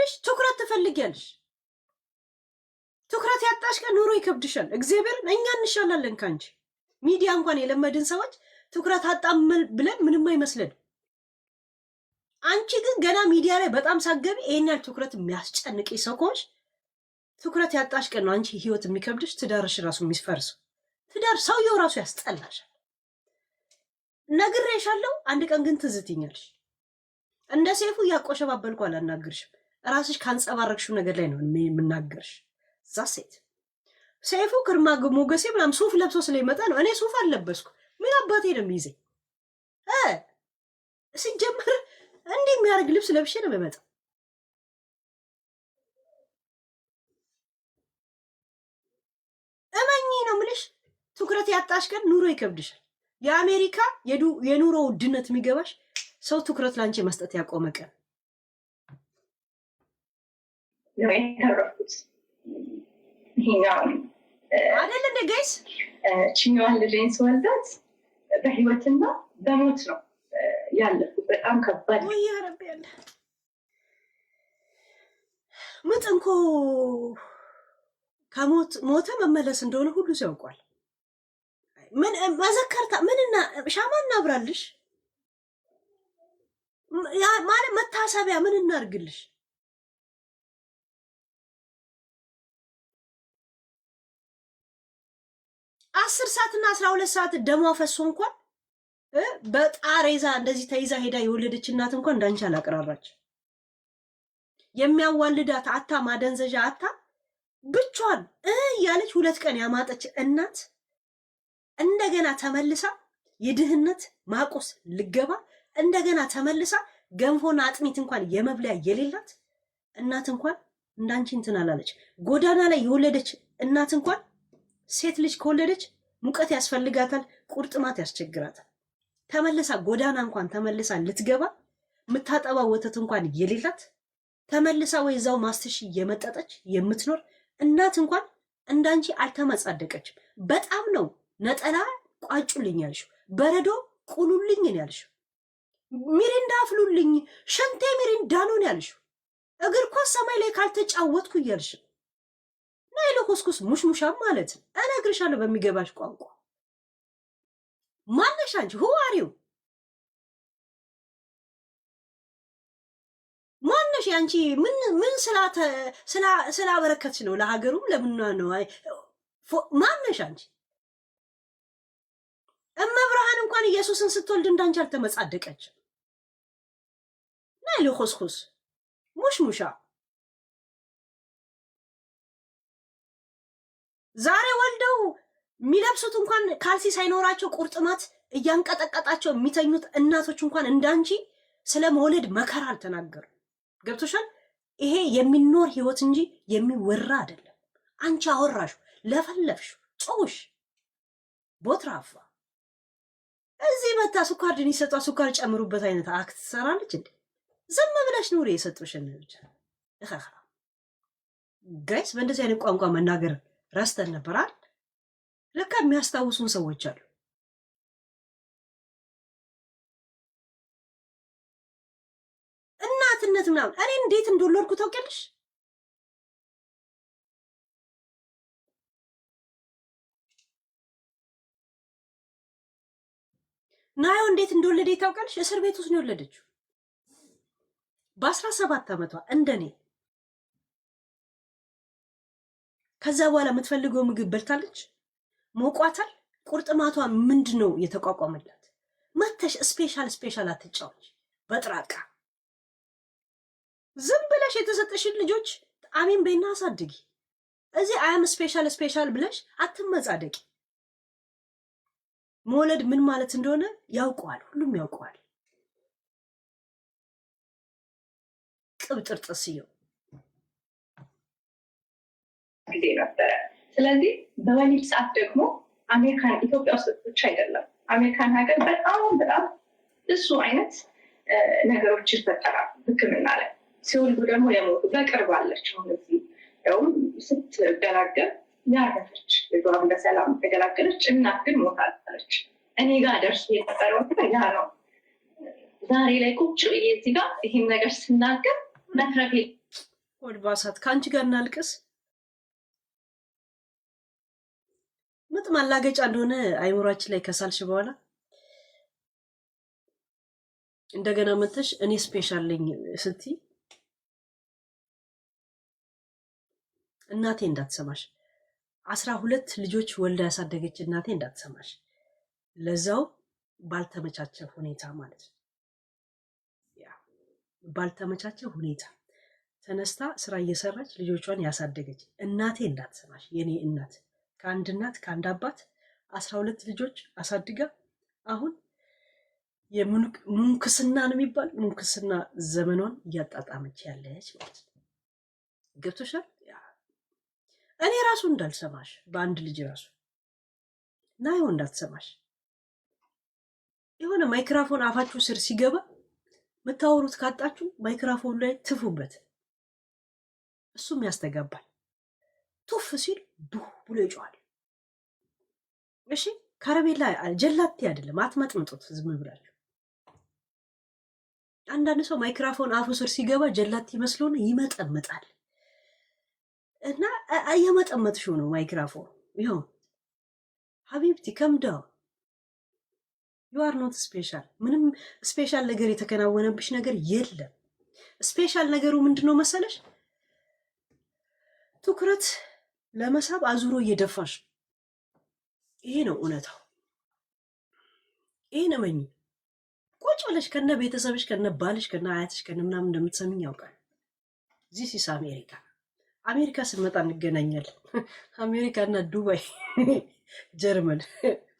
ይኸውልሽ ትኩረት ትፈልጊያለሽ። ትኩረት ያጣሽ ቀን ኑሮ ይከብድሻል። እግዚአብሔርን እኛ እንሻላለን ካንቺ። ሚዲያ እንኳን የለመድን ሰዎች ትኩረት አጣም ብለን ምንም አይመስለን። አንቺ ግን ገና ሚዲያ ላይ በጣም ሳገቢ ይሄን ያህል ትኩረት የሚያስጨንቅ ሰው ከሆንሽ ትኩረት ያጣሽ ቀን ነው አንቺ ህይወት የሚከብድሽ፣ ትዳርሽ ራሱ የሚፈርሰው። ትዳር ሰውየው ራሱ ያስጠላሻል። ነግሬሻለሁ። አንድ ቀን ግን ትዝትኛለሽ። እንደ ሴፉ እያቆሸባበልኩ አላናግርሽም። ራስሽ ካንጸባረቅሽው ነገር ላይ ነው የምናገርሽ። እዛ ሴት ሴፉ ግርማ ሞገሴ ምናምን ሱፍ ለብሶ ስለሚመጣ ነው። እኔ ሱፍ አልለበስኩ። ምን አባቴ ነው የሚይዘኝ? ሲጀምር እንዲህ የሚያደርግ ልብስ ለብሼ ነው የምመጣው። እመኚ ነው የምልሽ። ትኩረት ያጣሽ ቀን ኑሮ ይከብድሻል። የአሜሪካ የኑሮ ውድነት የሚገባሽ ሰው ትኩረት ላንቺ መስጠት ያቆመ ቀን አይደል እንደ ጋይስ ችኛዋን ልጄን ስወልዳት በህይወትና በሞት ነው ያለፉት። በጣም ከባድ ወይ ያረብ ያለ ምጥ እንኮ ከሞት ሞተ መመለስ እንደሆነ ሁሉ ሰው ያውቋል። ምን መዘከርታ ምንና ሻማ እናብራልሽ ማለት መታሰቢያ ምን እናርግልሽ? አስር ሰዓትና 12 ሰዓት ደሟ ፈሶ እንኳን በጣሬዛ እንደዚህ ተይዛ ሄዳ የወለደች እናት እንኳን እንዳንቺ አላቀራራች። የሚያዋልዳት አታ ማደንዘዣ አታ ብቻዋን ያለች 2 ቀን ያማጠች እናት እንደገና ተመልሳ የድህነት ማቆስ ልገባ እንደገና ተመልሳ ገንፎና አጥሚት እንኳን የመብለያ የሌላት እናት እንኳን እንዳንቺ እንትን አላለች። ጎዳና ላይ የወለደች እናት እንኳን ሴት ልጅ ከወለደች ሙቀት ያስፈልጋታል፣ ቁርጥማት ያስቸግራታል። ተመልሳ ጎዳና እንኳን ተመልሳ ልትገባ የምታጠባ ወተት እንኳን የሌላት ተመልሳ ወይ እዛው ማስተሽ የመጠጠች የምትኖር እናት እንኳን እንዳንቺ አልተመጻደቀችም። በጣም ነው ነጠላ ቋጩልኝ ያልሽው፣ በረዶ ቁሉልኝ ያልሽው፣ ሚሪንዳ አፍሉልኝ፣ ሸንቴ ሚሪንዳ ነው ያልሽው፣ እግር ኳስ ሰማይ ላይ ካልተጫወትኩ እያልሽ ናይሎ ኮስኮስ ሙሽሙሻም ማለት እነግርሻለሁ በሚገባሽ ቋንቋ። ማነሽ አንቺ? ሁዋሪው ማነሽ አንቺ? ምን ስላበረከትሽ ነው ለሀገሩም ለምኗ ነው? ማነሽ አንቺ? እመብርሃን እንኳን ኢየሱስን ስትወልድ እንዳንቺ አልተመጻደቀችም። ናይሎ ኮስኮስ ሙሽሙሻ ዛሬ ወልደው የሚለብሱት እንኳን ካልሲ ሳይኖራቸው ቁርጥማት እያንቀጠቀጣቸው የሚተኙት እናቶች እንኳን እንዳንቺ ስለ መውለድ መከራ አልተናገሩ። ገብቶሻል? ይሄ የሚኖር ህይወት እንጂ የሚወራ አይደለም። አንቺ አወራሹ፣ ለፈለፍሹ፣ ጾሽ ቦትራፋ እዚህ መታ ሱካር ድን ይሰጧ ሱካር ጨምሩበት አይነት አክት ትሰራለች እንዴ? ዝም ብለሽ ኑሪ የሰጡሽን ብቻ። ጋይስ በእንደዚህ አይነት ቋንቋ መናገር ረስተን ነበራል። ለካ የሚያስታውሱን ሰዎች አሉ። እናትነት ምናምን እኔ እንዴት እንደወለድኩ ታውቂያለሽ? ናዮ እንዴት እንደወለደ ታውቂያለሽ? እስር ቤት ውስጥ ነው የወለደችው በ17 ዓመቷ እንደኔ። ከዛ በኋላ የምትፈልገው ምግብ በልታለች፣ ሞቋታል። ቁርጥማቷ ምንድነው የተቋቋመላት? መተሽ ስፔሻል አትጫወች በጥራቃ። ዝም ብለሽ የተሰጠሽን ልጆች አሜን በይና አሳድጊ። እዚህ አያም ስፔሻል ብለሽ አትመጻደቂ። መውለድ ምን ማለት እንደሆነ ያውቀዋል፣ ሁሉም ያውቀዋል። ቅብጥርጥስየው ጊዜ ነበረ። ስለዚህ በወሊድ ሰዓት ደግሞ አሜሪካን ኢትዮጵያ ውስጥ ብቻ አይደለም፣ አሜሪካን ሀገር በጣም ብዙ አይነት ነገሮች ይፈጠራሉ። ሕክምና ላይ ሲወልዱ ደግሞ የሞቱ በቅርብ አለች። አሁን እዚህ ያውም ስትገላገል ያረፈች ልጇን በሰላም ተገላገለች፣ እናት ግን ሞታለች። እኔ ጋር ደርሶ የነበረው ያ ነው። ዛሬ ላይ ቁጭ ብዬ እዚህ ጋር ይህን ነገር ስናገር መትረፌ ወድ ባሳት ከአንቺ ጋር እናልቅስ። ምጥ ማላገጫ እንደሆነ አይምሯችን ላይ ከሳልሽ በኋላ እንደገና መተሽ እኔ ስፔሻል ነኝ ስትይ እናቴ እንዳትሰማሽ፣ 12 ልጆች ወልዳ ያሳደገች እናቴ እንዳትሰማሽ፣ ለዛው ባልተመቻቸ ሁኔታ ማለት ነው። ያ ባልተመቻቸ ሁኔታ ተነስታ ስራ እየሰራች ልጆቿን ያሳደገች እናቴ እንዳትሰማሽ። የኔ እናት ከአንድ እናት ከአንድ አባት 12 ልጆች አሳድጋ አሁን የሙንክስና ነው የሚባል ሙንክስና ዘመኗን እያጣጣመች ያለች ማለት ነው። ገብቶሻል? እኔ ራሱ እንዳልሰማሽ በአንድ ልጅ ራሱ ናየው እንዳትሰማሽ የሆነ ማይክራፎን አፋችሁ ስር ሲገባ የምታወሩት ካጣችሁ ማይክራፎን ላይ ትፉበት፣ እሱም ያስተጋባል። ቱፍ ሲል ዱህ ብሎ ይጮሃል። እሺ ከረሜላ ጀላቴ አይደለም፣ አትመጥምጡት ዝም ብላችሁ። አንዳንድ ሰው ማይክራፎን አፉ ስር ሲገባ ጀላቴ መስሎን ይመጠምጣል። እና እየመጠመጥሽው ነው ማይክራፎን። ይኸው ሀቢብቲ ከምዳው ዩ አር ኖት ስፔሻል። ምንም ስፔሻል ነገር የተከናወነብሽ ነገር የለም። ስፔሻል ነገሩ ምንድነው መሰለሽ? ትኩረት ለመሳብ አዙሮ እየደፋሽ። ይሄ ነው እውነታው። ይሄን እመኚ። ቁጭ ብለሽ ከነ ቤተሰብሽ ከነ ባልሽ ከነ አያትሽ ከነ ምናምን እንደምትሰሚኝ ያውቃል። ዚስ ኢስ አሜሪካ። አሜሪካ ስንመጣ እንገናኛለን። አሜሪካ እና ዱባይ፣ ጀርመን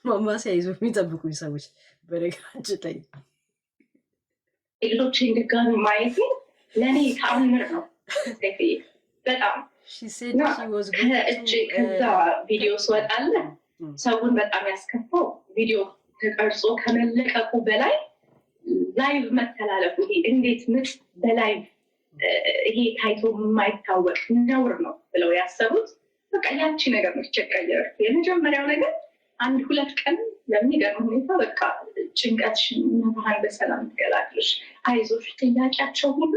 ማማሲያ ይዞ የሚጠብቁኝ ሰዎች በነገራችን ላይ ሌሎችን ድጋሚ ማየት ለእኔ ተአምር ነው። በጣም ከዛ ቪዲዮ ስወጣለ ሰውን በጣም ያስከፋው ቪዲዮ ተቀርጾ ከመለቀቁ በላይ ላይቭ መተላለፉ። ይሄ እንዴት ምጥ በላይቭ ይሄ ታይቶ የማይታወቅ ነውር ነው ብለው ያሰቡት። በቃ ያቺ ነገር መቸቀየር የመጀመሪያው ነገር 1-2 ቀን ለሚገርም ሁኔታ በቃ ጭንቀትሽን ነባህን በሰላም ትገላግልሽ፣ አይዞሽ ጥያቄያቸው ሁሉ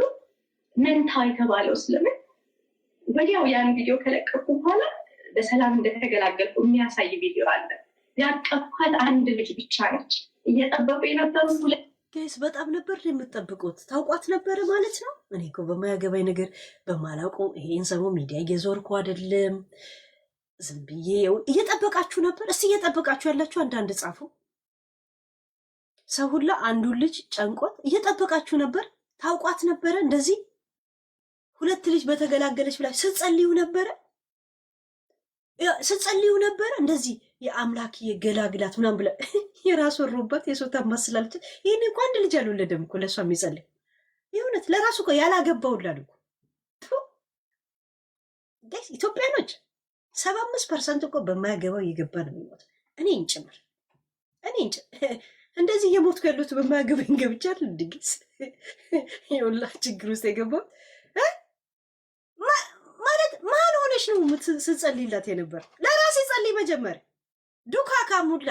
መንታ የተባለው ስለምን ወዲያው ያን ቪዲዮ ከለቀቁ በኋላ በሰላም እንደተገላገልኩ የሚያሳይ ቪዲዮ አለ። ያቀፋት አንድ ልጅ ብቻ ነች። እየጠበቁ የነበሩ ጋይስ በጣም ነበር የምጠብቁት። ታውቋት ነበረ ማለት ነው። እኔ እኮ በማያገባኝ ነገር በማላውቀው ይሄን ሰሞን ሚዲያ እየዞርኩ አይደለም፣ ዝም ብዬ እየጠበቃችሁ ነበር። እስቲ እየጠበቃችሁ ያላችሁ አንዳንድ ጻፉ። ሰው ሁላ አንዱን ልጅ ጨንቆት እየጠበቃችሁ ነበር። ታውቋት ነበረ እንደዚህ 2 ልጅ በተገላገለች ብላ ስትጸልዩ ነበረ እንደዚህ የአምላክ የገላግላት ምናምን ብላ የራሱ ሮባት የሶታ ማስላለች። ይህን እኮ አንድ ልጅ አልወለደም እኮ ለእሷ የሚጸልይ የእውነት ለራሱ እኮ ያላገባውላል እኮ ኢትዮጵያኖች 75% እኮ በማያገባው እየገባ ነው የሚሞት። እኔን ጭምር እንደዚህ እየሞትኩ ያሉት በማያገባኝ ገብቻል። እንድግስ የሁላ ችግር ውስጥ የገባው ማለት ማን ሆነሽ ነው ስትጸልይላት የነበር? ለራሴ ጸልይ መጀመር ዱካ ካሙላ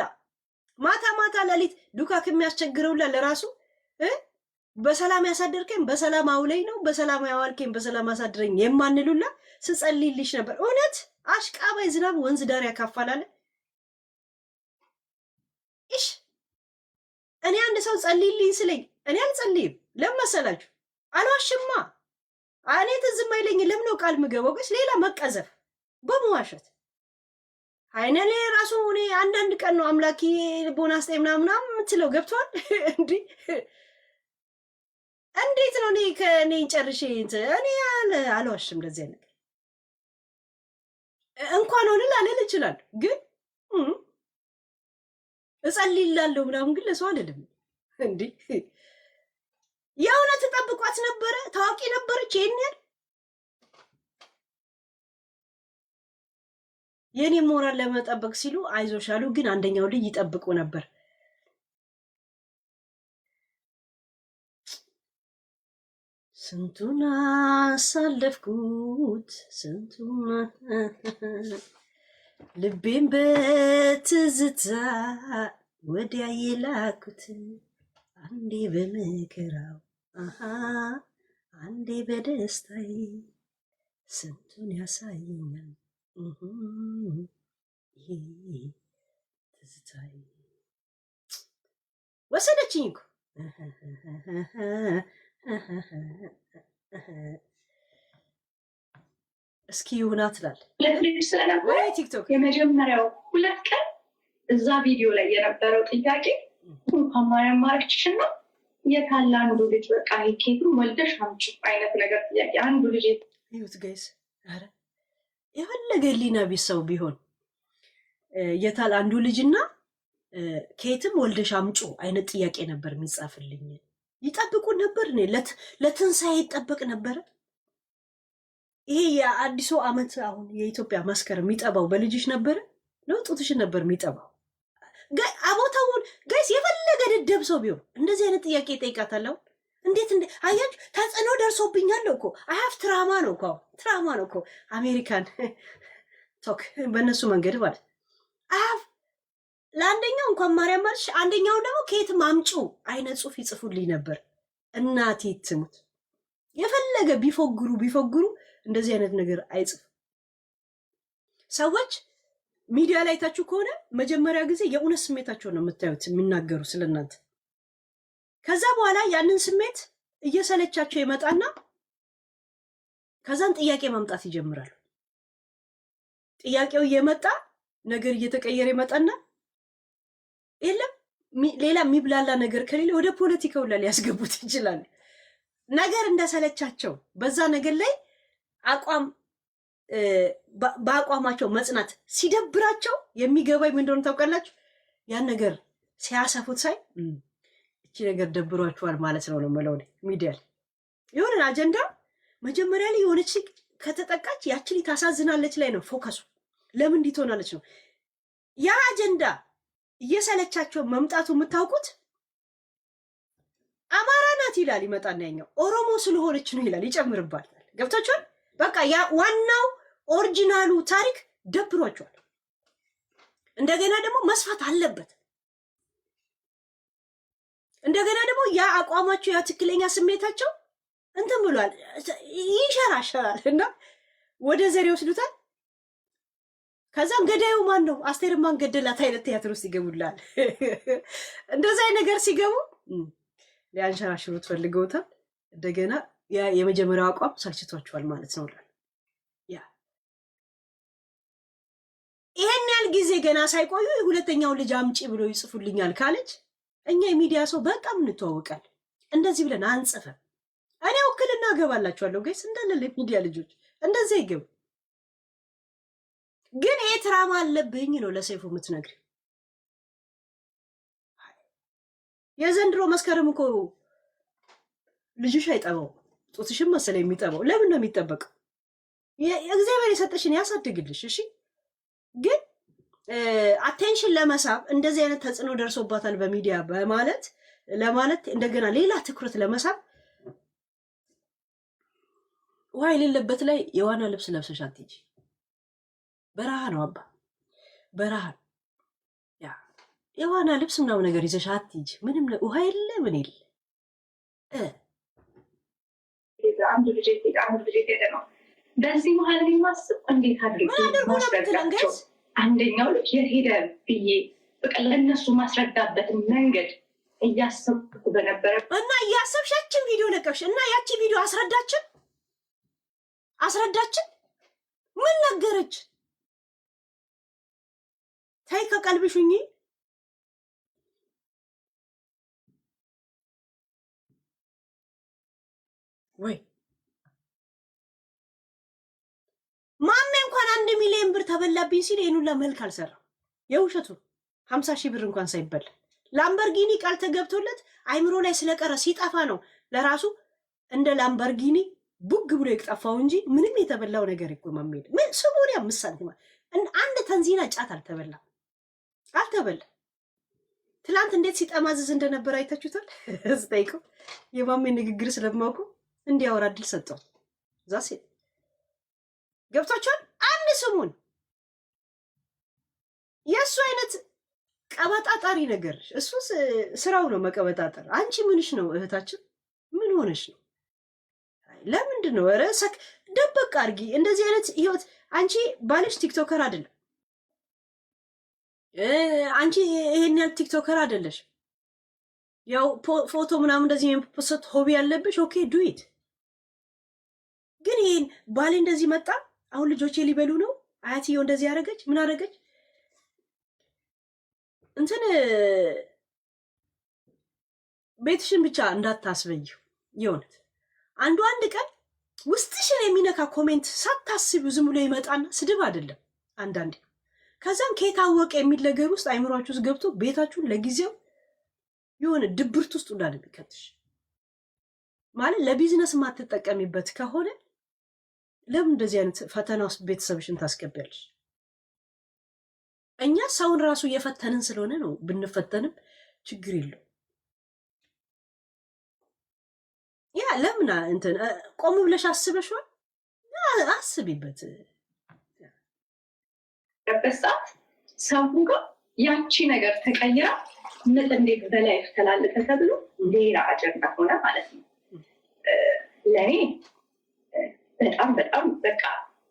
ማታ ሌሊት ዱካ ከሚያስቸግረውላ ለራሱ በሰላም ያሳደርከኝ በሰላም አውለኝ ነው፣ በሰላም ያዋልከኝ በሰላም አሳድረኝ የማንሉላ ስጸልይልሽ ነበር። እውነት አሽቃባይ ዝናብ ወንዝ ዳር ያካፋላል። እሺ እኔ አንድ ሰው ጸልይልኝ ስለኝ እኔ አልጸልይም። ለምን መሰላችሁ? አልዋሽማ። እኔ ትዝም አይለኝ። ለምን ነው ቃል ምገባው? ግን ሌላ መቀዘፍ በመዋሸት አይነሌ ራሱ እኔ አንዳንድ ቀን ነው አምላኪ ቦናስ ምናምን የምትለው ገብቷል። እንዴት ነው እኔ ከእኔ ጨርሼ እኔ አልዋሽም። እንደዚህ አይነት እንኳን ሆነ ላልል ይችላል፣ ግን እጸልይላለሁ ምናምን ግን ለሰው አልልም። እንዴ የእውነት ተጠብቋት ነበረ? ታዋቂ ነበረች ይሄን ያህል? የኔ ሞራል ለመጠበቅ ሲሉ አይዞሽ አሉ፣ ግን አንደኛው ልጅ ይጠብቁ ነበር። ስንቱን አሳለፍኩት ስንቱን ልቤን በትዝታ ወዲያ የላኩት አንዴ በመከራው አንዴ በደስታዬ ስንቱን ያሳየኛል ይሄ ትዝታይ ወሰደችኝ እኮ እስኪ ይሁና ትላል። ሁለት ልጅ ስለነበረ ቲክቶክ የመጀመሪያው 2 ቀን እዛ ቪዲዮ ላይ የነበረው ጥያቄ ከማያማርችና የታለ አንዱ ልጅ በቃ ኬቱን ወልደሽ አምጪ አይነት ነገር ጥያቄ። አንዱ ልጅ ይሁት ጋይስ፣ አረ የፈለገ ሊና ቢሰው ቢሆን የታል አንዱ ልጅና ኬትም ወልደሽ አምጩ አይነት ጥያቄ ነበር የሚጻፍልኝ። ይጠብቁ ነበር። እኔ ለትንሳኤ ይጠበቅ ነበር። ይሄ የአዲሱ ዓመት አሁን የኢትዮጵያ መስከረም የሚጠባው በልጅሽ ነበር ነው ጡትሽን ነበር የሚጠባው። አቦታውን ጋይስ የፈለገ ደደብ ሰው ቢሆን እንደዚህ አይነት ጥያቄ ይጠይቃታለሁ። እንዴት አያችሁ? ተጽዕኖ ደርሶብኛል እኮ አያፍ ትራማ ነው እኮ ትራማ ነው እኮ አሜሪካን ቶክ በእነሱ መንገድ ማለት አያፍ ለአንደኛው እንኳን ማርያም ማርሽ አንደኛው ደግሞ ከየትም አምጩ አይነት ጽሑፍ ይጽፉልኝ ነበር። እናቴ ትሙት የፈለገ ቢፎግሩ እንደዚህ አይነት ነገር አይጽፍ። ሰዎች ሚዲያ ላይ ታችሁ ከሆነ መጀመሪያ ጊዜ የእውነት ስሜታቸው ነው የምታዩት የሚናገሩ ስለእናንተ። ከዛ በኋላ ያንን ስሜት እየሰለቻቸው ይመጣና ከዛን ጥያቄ ማምጣት ይጀምራሉ። ጥያቄው እየመጣ ነገር እየተቀየረ ይመጣና የለም ሌላ የሚብላላ ነገር ከሌለ ወደ ፖለቲካው ላይ ሊያስገቡት ይችላሉ። ነገር እንደሰለቻቸው በዛ ነገር ላይ በአቋማቸው መጽናት ሲደብራቸው የሚገባኝ ምን እንደሆነ ታውቃላችሁ? ያን ነገር ሲያሰፉት ሳይ እቺ ነገር ደብሯችኋል ማለት ነው የምለው። ሚዲያ ላይ የሆነን አጀንዳ መጀመሪያ ላይ የሆነች ከተጠቃች ያችሊ ታሳዝናለች ላይ ነው ፎከሱ። ለምን እንዲህ ትሆናለች ነው ያ አጀንዳ እየሰለቻቸው መምጣቱ የምታውቁት። አማራ ናት ይላል ይመጣና ያኛው ኦሮሞ ስለሆነች ነው ይላል ይጨምርባታል። ገብታችኋል? በቃ ያ ዋናው ኦሪጂናሉ ታሪክ ደብሯቸዋል። እንደገና ደግሞ መስፋት አለበት። እንደገና ደግሞ ያ አቋማቸው ያ ትክክለኛ ስሜታቸው እንትን ብሏል ይንሸራሸራል እና ወደ ዘር ይወስዱታል። ከዛም ገዳዩ ማን ነው አስቴር ማን ገደላት አይነት ቲያትር ውስጥ ይገቡላል። እንደዛ አይነት ነገር ሲገቡ ሊያንሸራሽሩት ፈልገውታል። እንደገና የመጀመሪያው አቋም ሰልችቷቸዋል ማለት ነው። ያ ይሄን ያህል ጊዜ ገና ሳይቆዩ የሁለተኛው ልጅ አምጪ ብሎ ይጽፉልኛል ካለች እኛ የሚዲያ ሰው በጣም እንተዋወቃል። እንደዚህ ብለን አንጽፈም። እኔ ውክልና እገባላችኋለሁ ጋይስ እንዳለ ሚዲያ ልጆች እንደዛ ይገቡ። ግን ይሄ ትራማ አለብኝ ነው ለሰይፉ የምትነግሪ። የዘንድሮ መስከረም እኮ ልጅሽ አይጠባው ጡትሽም መሰለ የሚጠባው። ለምን ነው የሚጠበቀው? እግዚአብሔር የሰጠሽን ያሳድግልሽ። እሺ ግን አቴንሽን ለመሳብ እንደዚህ አይነት ተጽዕኖ ደርሶባታል በሚዲያ ለማለት እንደገና ሌላ ትኩረት ለመሳብ ውሃ የሌለበት ላይ የዋና ልብስ ለብሰሽ አትሄጂ። በረሃ ነው አባ በረሃ። ያ የዋና ልብስ ምናምን ነገር ይዘሽ አትሄጂ። ምንም ውሃ የለ ምን የለ አንዱ ልጅ ሄደ ነው። በዚህ መሀል የማስብ እንዴት አድርጌ ማስረዳቸው አንደኛው ልጅ የሄደ ብዬ በቃ ለእነሱ ማስረዳበትን መንገድ እያሰብኩ በነበረ እና እያሰብሻችን ቪዲዮ ለቀሽ እና ያቺ ቪዲዮ አስረዳችን ምን ነገረች? ታይ ከቀልብሽኝ ወይ ማሜ እንኳን 1 ሚሊዮን ብር ተበላብኝ ሲል ይሄን ሁላ መልክ አልሰራም። የውሸቱ 50 ሺህ ብር እንኳን ሳይበላ ላምበርጊኒ ቃል ተገብቶለት አይምሮ ላይ ስለቀረ ሲጠፋ ነው ለራሱ እንደ ላምበርጊኒ ቡግ ብሎ ይጠፋው እንጂ ምንም የተበላው ነገር እኮ ማሜ ምን ስሙሪ 5 ሳንቲም አንድ ተንዚና ጫት አልተበላ። ትላንት እንዴት ሲጠማዝዝ እንደነበር አይታችሁታል። ስጠይቀው የማሜ ንግግር ስለማውቁ እንዲያወራ እድል ሰጠው። ዛሴ ገብታችኋል። አንድ ስሙን የእሱ አይነት ቀበጣጣሪ ነገር እሱ ስራው ነው መቀበጣጠር። አንቺ ምንሽ ነው እህታችን? ምን ሆነሽ ነው? ለምንድን ነው? ኧረ ደበቅ አድርጊ። እንደዚህ አይነት ህይወት አንቺ ባልሽ ቲክቶከር አይደለም፣ አንቺ ይሄን ያህል ቲክቶከር አይደለሽ። ያው ፎቶ ምናምን እንደዚህ የፖስት ሆቢ ያለብሽ ኦኬ ዱኢት። ግን ይሄን ባሌ እንደዚህ መጣ፣ አሁን ልጆቼ ሊበሉ ነው፣ አያትየው እንደዚህ ያደረገች ምን አደረገች እንትን ቤትሽን ብቻ እንዳታስበይው። የሆነት አንድ ቀን ውስጥሽን የሚነካ ኮሜንት ሳታስቢው ዝም ብሎ ይመጣና ስድብ አይደለም አንዳንዴ፣ ከዛም ከየታወቀ የሚል ነገር ውስጥ አይምሯችሁ ውስጥ ገብቶ ቤታችሁን ለጊዜው የሆነ ድብርት ውስጥ እንዳለ ቢከትሽ ማለት ለቢዝነስ ማትጠቀሚበት ከሆነ ለምን እንደዚህ አይነት ፈተና ውስጥ ቤተሰብሽን ታስገቢያለሽ? እኛ ሰውን ራሱ እየፈተንን ስለሆነ ነው። ብንፈተንም ችግር የለው። ያ ለምን እንትን ቆም ብለሽ አስበሽዋል? አስቢበት። በሰዓት ሰው ጋር ያቺ ነገር ተቀይራ ምጥ እንዴት በላይ ተላለፈ ተብሎ ሌላ አጀንዳ ሆነ ማለት ነው። ለእኔ በጣም በጣም በቃ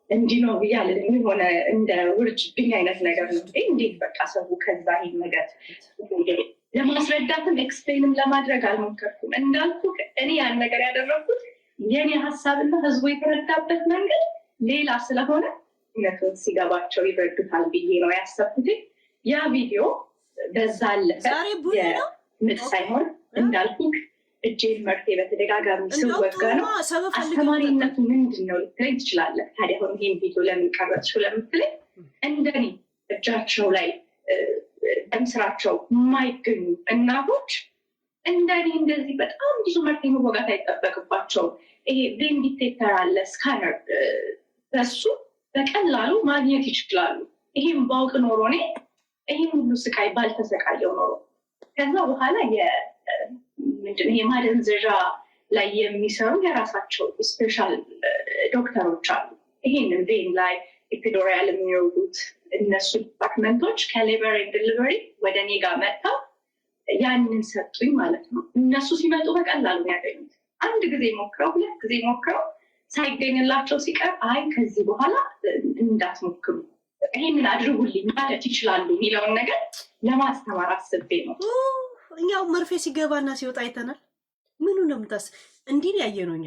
እንዲህ ነው ብያለ የሆነ እንደ ውርጅብኝ አይነት ነገር ነው። እንዴት በቃ ሰው ከዛ ይሄን ነገር ለማስረዳትም ኤክስፕሌንም ለማድረግ አልሞከርኩም። እንዳልኩ እኔ ያን ነገር ያደረኩት የኔ ሀሳብና ህዝቡ የተረዳበት መንገድ ሌላ ስለሆነ እውነቱን ሲገባቸው ይረዱታል ብዬ ነው ያሰብኩት። ያ ቪዲዮ በዛ አለፈ። ምጥ ሳይሆን እንዳልኩ እጄን መርፌ በተደጋጋሚ ስወጋ ነው። አስተማሪነቱ ምንድን ነው ልትለኝ ትችላለህ። ታዲያ አሁን ይህን ቪዲዮ ለምን ቀረጽሽው ለምትለኝ እንደኔ እጃቸው ላይ በምስራቸው የማይገኙ እናቶች እንደኔ እንደዚህ በጣም ብዙ መርፌ መወጋት አይጠበቅባቸውም። ይሄ ቤን ዲቴክተር አለ፣ ስካነር፣ በሱ በቀላሉ ማግኘት ይችላሉ። ይሄም ባውቅ ኖሮ እኔ ይህን ሁሉ ስቃይ ባልተሰቃየው ኖሮ። ከዛ በኋላ ምንድን ይሄ ማደንዘዣ ላይ የሚሰሩ የራሳቸው ስፔሻል ዶክተሮች አሉ። ይሄንን ቤን ላይ ኤፒዶሪያል የሚወጉት እነሱ ዲፓርትመንቶች ከሌበር ኤንድ ዲሊቨሪ ወደ እኔ ጋር መጥተው ያንን ሰጡኝ ማለት ነው። እነሱ ሲመጡ በቀላሉ ያገኙት። አንድ ጊዜ ሞክረው፣ ሁለት ጊዜ ሞክረው ሳይገኝላቸው ሲቀር አይ ከዚህ በኋላ እንዳትሞክሩ ይሄንን አድርጉልኝ ማለት ይችላሉ የሚለውን ነገር ለማስተማር አስቤ ነው። እኛው መርፌ ሲገባና ሲወጣ አይተናል። ምኑ ነው የምታስ እንዲህ ያየ ነው። እኛ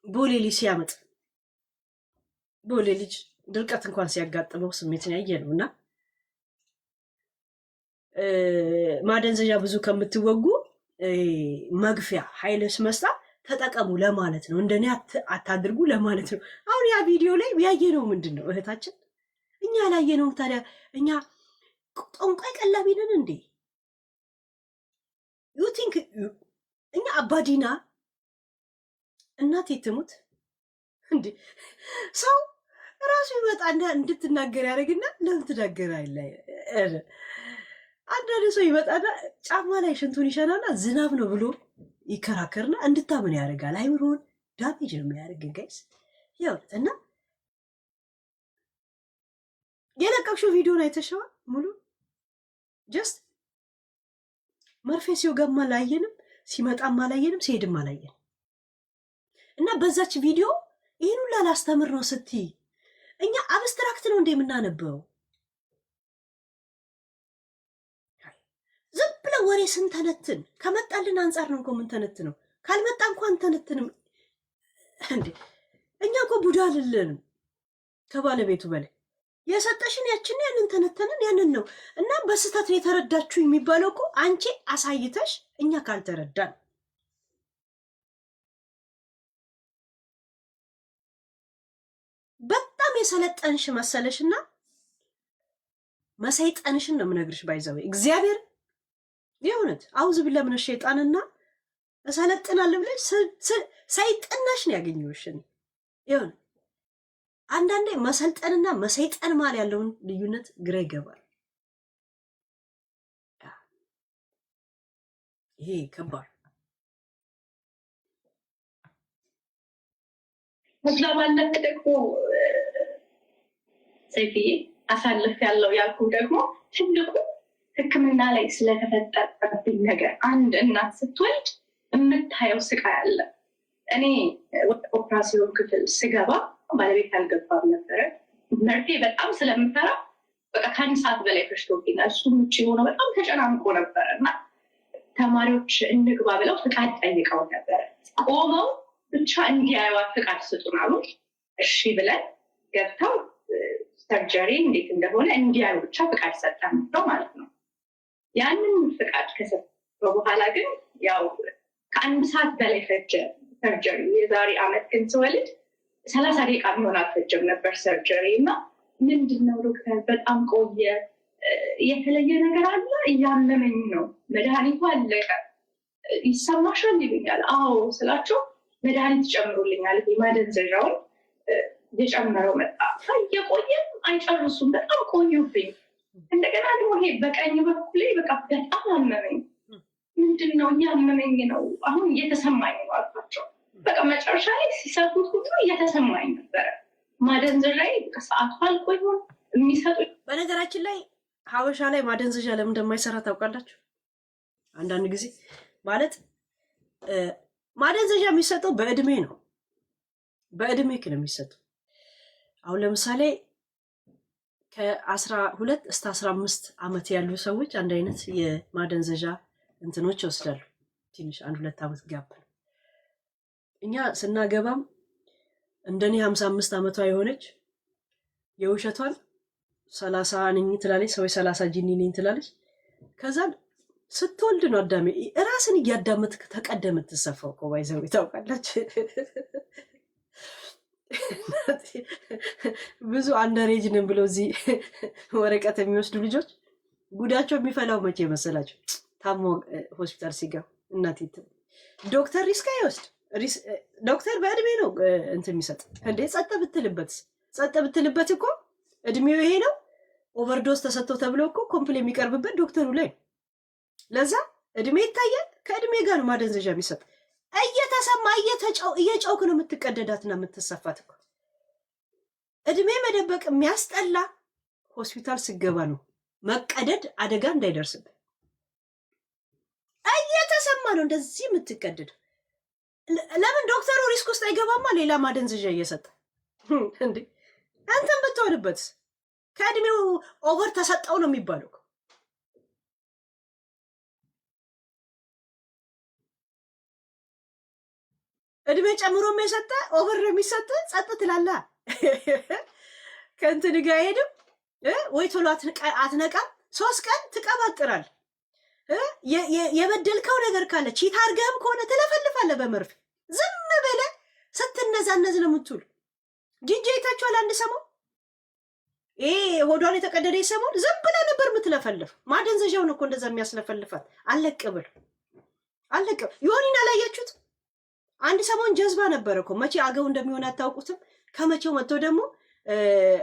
ቦሌ ልጅ ሲያመጥ ቦሌ ልጅ ድርቀት እንኳን ሲያጋጥመው ስሜትን ያየ ነው። እና ማደንዘዣ ብዙ ከምትወጉ መግፊያ ኃይልስ መስጣ ተጠቀሙ ለማለት ነው። እንደኔ አታድርጉ ለማለት ነው። አሁን ያ ቪዲዮ ላይ ያየ ነው ምንድን ነው እህታችን? እኛ ላየነው ታዲያ እኛ ጠንቋይ ቀላቢ ነን እንዴ? ዩ ቲንክ እኛ አባዲና እናቴ ትሙት እንዴ? ሰው ራሱ ይመጣና እንድትናገር ያደርግና ለምን ትናገራለህ? አንዳንድ ሰው ይመጣና ጫማ ላይ ሽንቱን ይሸናና ዝናብ ነው ብሎ ይከራከርና እንድታምን ያደርጋል። አይምሮን ዳሜጅ ነው የሚያደርግ ጋይስ። ያው እና የለቀቅሽው ቪዲዮን አይተሽዋል ሙሉ? ጀስት መርፌ ሲወጋም አላየንም፣ ሲመጣም አላየንም፣ ሲሄድም አላየንም። እና በዛች ቪዲዮ ይህን ሁላ ላስተምር ነው ስትይ እኛ አብስትራክት ነው እንደ የምናነበው? ዝም ብለን ወሬ ስንተነትን ከመጣልን አንጻር ነው እኮ የምንተነትነው። ካልመጣ እንኳን ተነትንም እንዴ። እኛ እኮ ቡዳ አይደለንም ከባለቤቱ በላይ የሰጠሽን ያችን ያንን ተነተንን ያንን ነው። እና በስህተት ነው የተረዳችሁ የሚባለው እኮ አንቺ አሳይተሽ እኛ ካልተረዳን በጣም የሰለጠንሽ መሰለሽና መሰይጠንሽን ነው የምነግርሽ። ባይዘው እግዚአብሔር የእውነት አውዝ ብለ ምን ሸይጣንና እሰለጥናለሁ ብለሽ ሰይጥናሽ ነው ያገኘውሽን። ይሁን አንዳንዴ መሰልጠንና መሰይጠን ማለት ያለውን ልዩነት ግራ ይገባል። ይሄ ከባድ። ከዛ ባለፈ ደግሞ ሰይፍዬ አሳልፍ ያለው ያልኩ ደግሞ ትልቁ ሕክምና ላይ ስለተፈጠረብኝ ነገር አንድ እናት ስትወልድ የምታየው ስቃይ አለ። እኔ ኦፕራሲዮን ክፍል ስገባ ባለቤት አልገባም ነበረ። መርፌ በጣም ስለምፈራ በቃ ከአንድ ሰዓት በላይ ፈጅቶብኛል። እሱም ውጭ የሆነ በጣም ተጨናንቆ ነበረ እና ተማሪዎች እንግባ ብለው ፍቃድ ጠይቀው ነበረ። ቆመው ብቻ እንዲያዩዋት ፍቃድ ስጡን አሉ። እሺ ብለን ገብተው ሰርጀሪ እንዴት እንደሆነ እንዲያዩ ብቻ ፍቃድ ሰጠን ነው ማለት ነው። ያንን ፍቃድ ከሰጠው በኋላ ግን ያው ከአንድ ሰዓት በላይ ፈጀ ሰርጀሪ። የዛሬ ዓመት ግን ስወልድ 30 ደቂቃ የሚሆን አልፈጀም ነበር ሰርጀሪ እና ምንድነው ዶክተር በጣም ቆየ፣ የተለየ ነገር አለ፣ እያመመኝ ነው፣ መድኃኒቱ አለቀ፣ ይሰማሻል ይሉኛል። አዎ ስላቸው መድኃኒት ጨምሩልኛል። ማደንዘዣውን የጨመረው መጣ። እየቆየም አይጨርሱም፣ በጣም ቆዩብኝ። እንደገና ደግሞ ይሄ በቀኝ በኩል በቃ በጣም አመመኝ። ምንድነው? እያመመኝ ነው፣ አሁን እየተሰማኝ ነው አልኳቸው። በቃ መጨረሻ ላይ ሲሰጡት ቁጥሩ እየተሰማኝ ነበረ። ማደንዘዣ ሰዓቱ አልቆይም የሚሰጡ። በነገራችን ላይ ሀበሻ ላይ ማደንዘዣ ለምን እንደማይሰራ ታውቃላችሁ? አንዳንድ ጊዜ ማለት ማደንዘዣ የሚሰጠው በእድሜ ነው። በእድሜ ነው የሚሰጠው። አሁን ለምሳሌ ከ12 እስከ 15 ዓመት ያሉ ሰዎች አንድ አይነት የማደንዘዣ እንትኖች ይወስዳሉ። ትንሽ 1-2 ዓመት ጋፕ። እኛ ስናገባም እንደኔ 55 ዓመቷ የሆነች የውሸቷን 30 ነኝ ትላለች፣ ሰው 30 ጂኒ ነኝ ትላለች። ከዛን ስትወልድ ነው አዳሜ ራስን እያዳመጥክ ተቀደም ትሰፋው እኮ ባይዘው ታውቃለች። ብዙ አንደሬጅ ነን ብለው እዚህ ወረቀት የሚወስዱ ልጆች ጉዳቸው የሚፈላው መቼ መሰላቸው? ታሞ ሆስፒታል ሲገባ እናቴ ዶክተር ሪስክ አይወስድ። ዶክተር በእድሜ ነው እንትን የሚሰጥ እንዴ። ጸጥ ብትልበት እኮ እድሜው ይሄ ነው ኦቨርዶስ ተሰጥቶ ተብሎ እኮ ኮምፕሌ የሚቀርብበት ዶክተሩ ላይ። ለዛ እድሜ ይታያል። ከእድሜ ጋር ነው ማደንዘዣ የሚሰጥ። እየተሰማ እየጨውክ ነው የምትቀደዳትና የምትሰፋት እኮ። እድሜ መደበቅ የሚያስጠላ ሆስፒታል ስገባ ነው መቀደድ፣ አደጋ እንዳይደርስብህ እየተሰማ ነው እንደዚህ የምትቀደድ። ለምን ዶክተሩ ሪስክ ውስጥ አይገባማ? ሌላ ማደንዘዣ እየሰጠ እንዴ አንተም ብትሆንበት ከእድሜው ኦቨር ተሰጠው ነው የሚባለው። እድሜ ጨምሮ የሰጠ ኦቨር ነው የሚሰጥ። ጸጥ ትላለህ። ከእንትን ጋር ሄድም ወይ ቶሎ አትነቃም። 3 ቀን ትቀባጥራል። የበደልከው ነገር ካለ ቺት አድርገህም ከሆነ ትለፈልፋለህ በመርፌ። ዝም ብለህ ስትነዛነዝ ነው የምትውል። ጂጂ አይታችኋል? አንድ ሰሞን ሆዷን የተቀደደ ሰሞን ዝም ብላ ነበር የምትለፈልፍ። ማደንዘዣውን እኮ እንደዛ የሚያስለፈልፋት አለቅ ዮኒን አላያችሁት? አንድ ሰሞን ጀዝባ ነበረ እኮ። መቼ አገው እንደሚሆን አታውቁትም። ከመቼው መጥቶ ደግሞ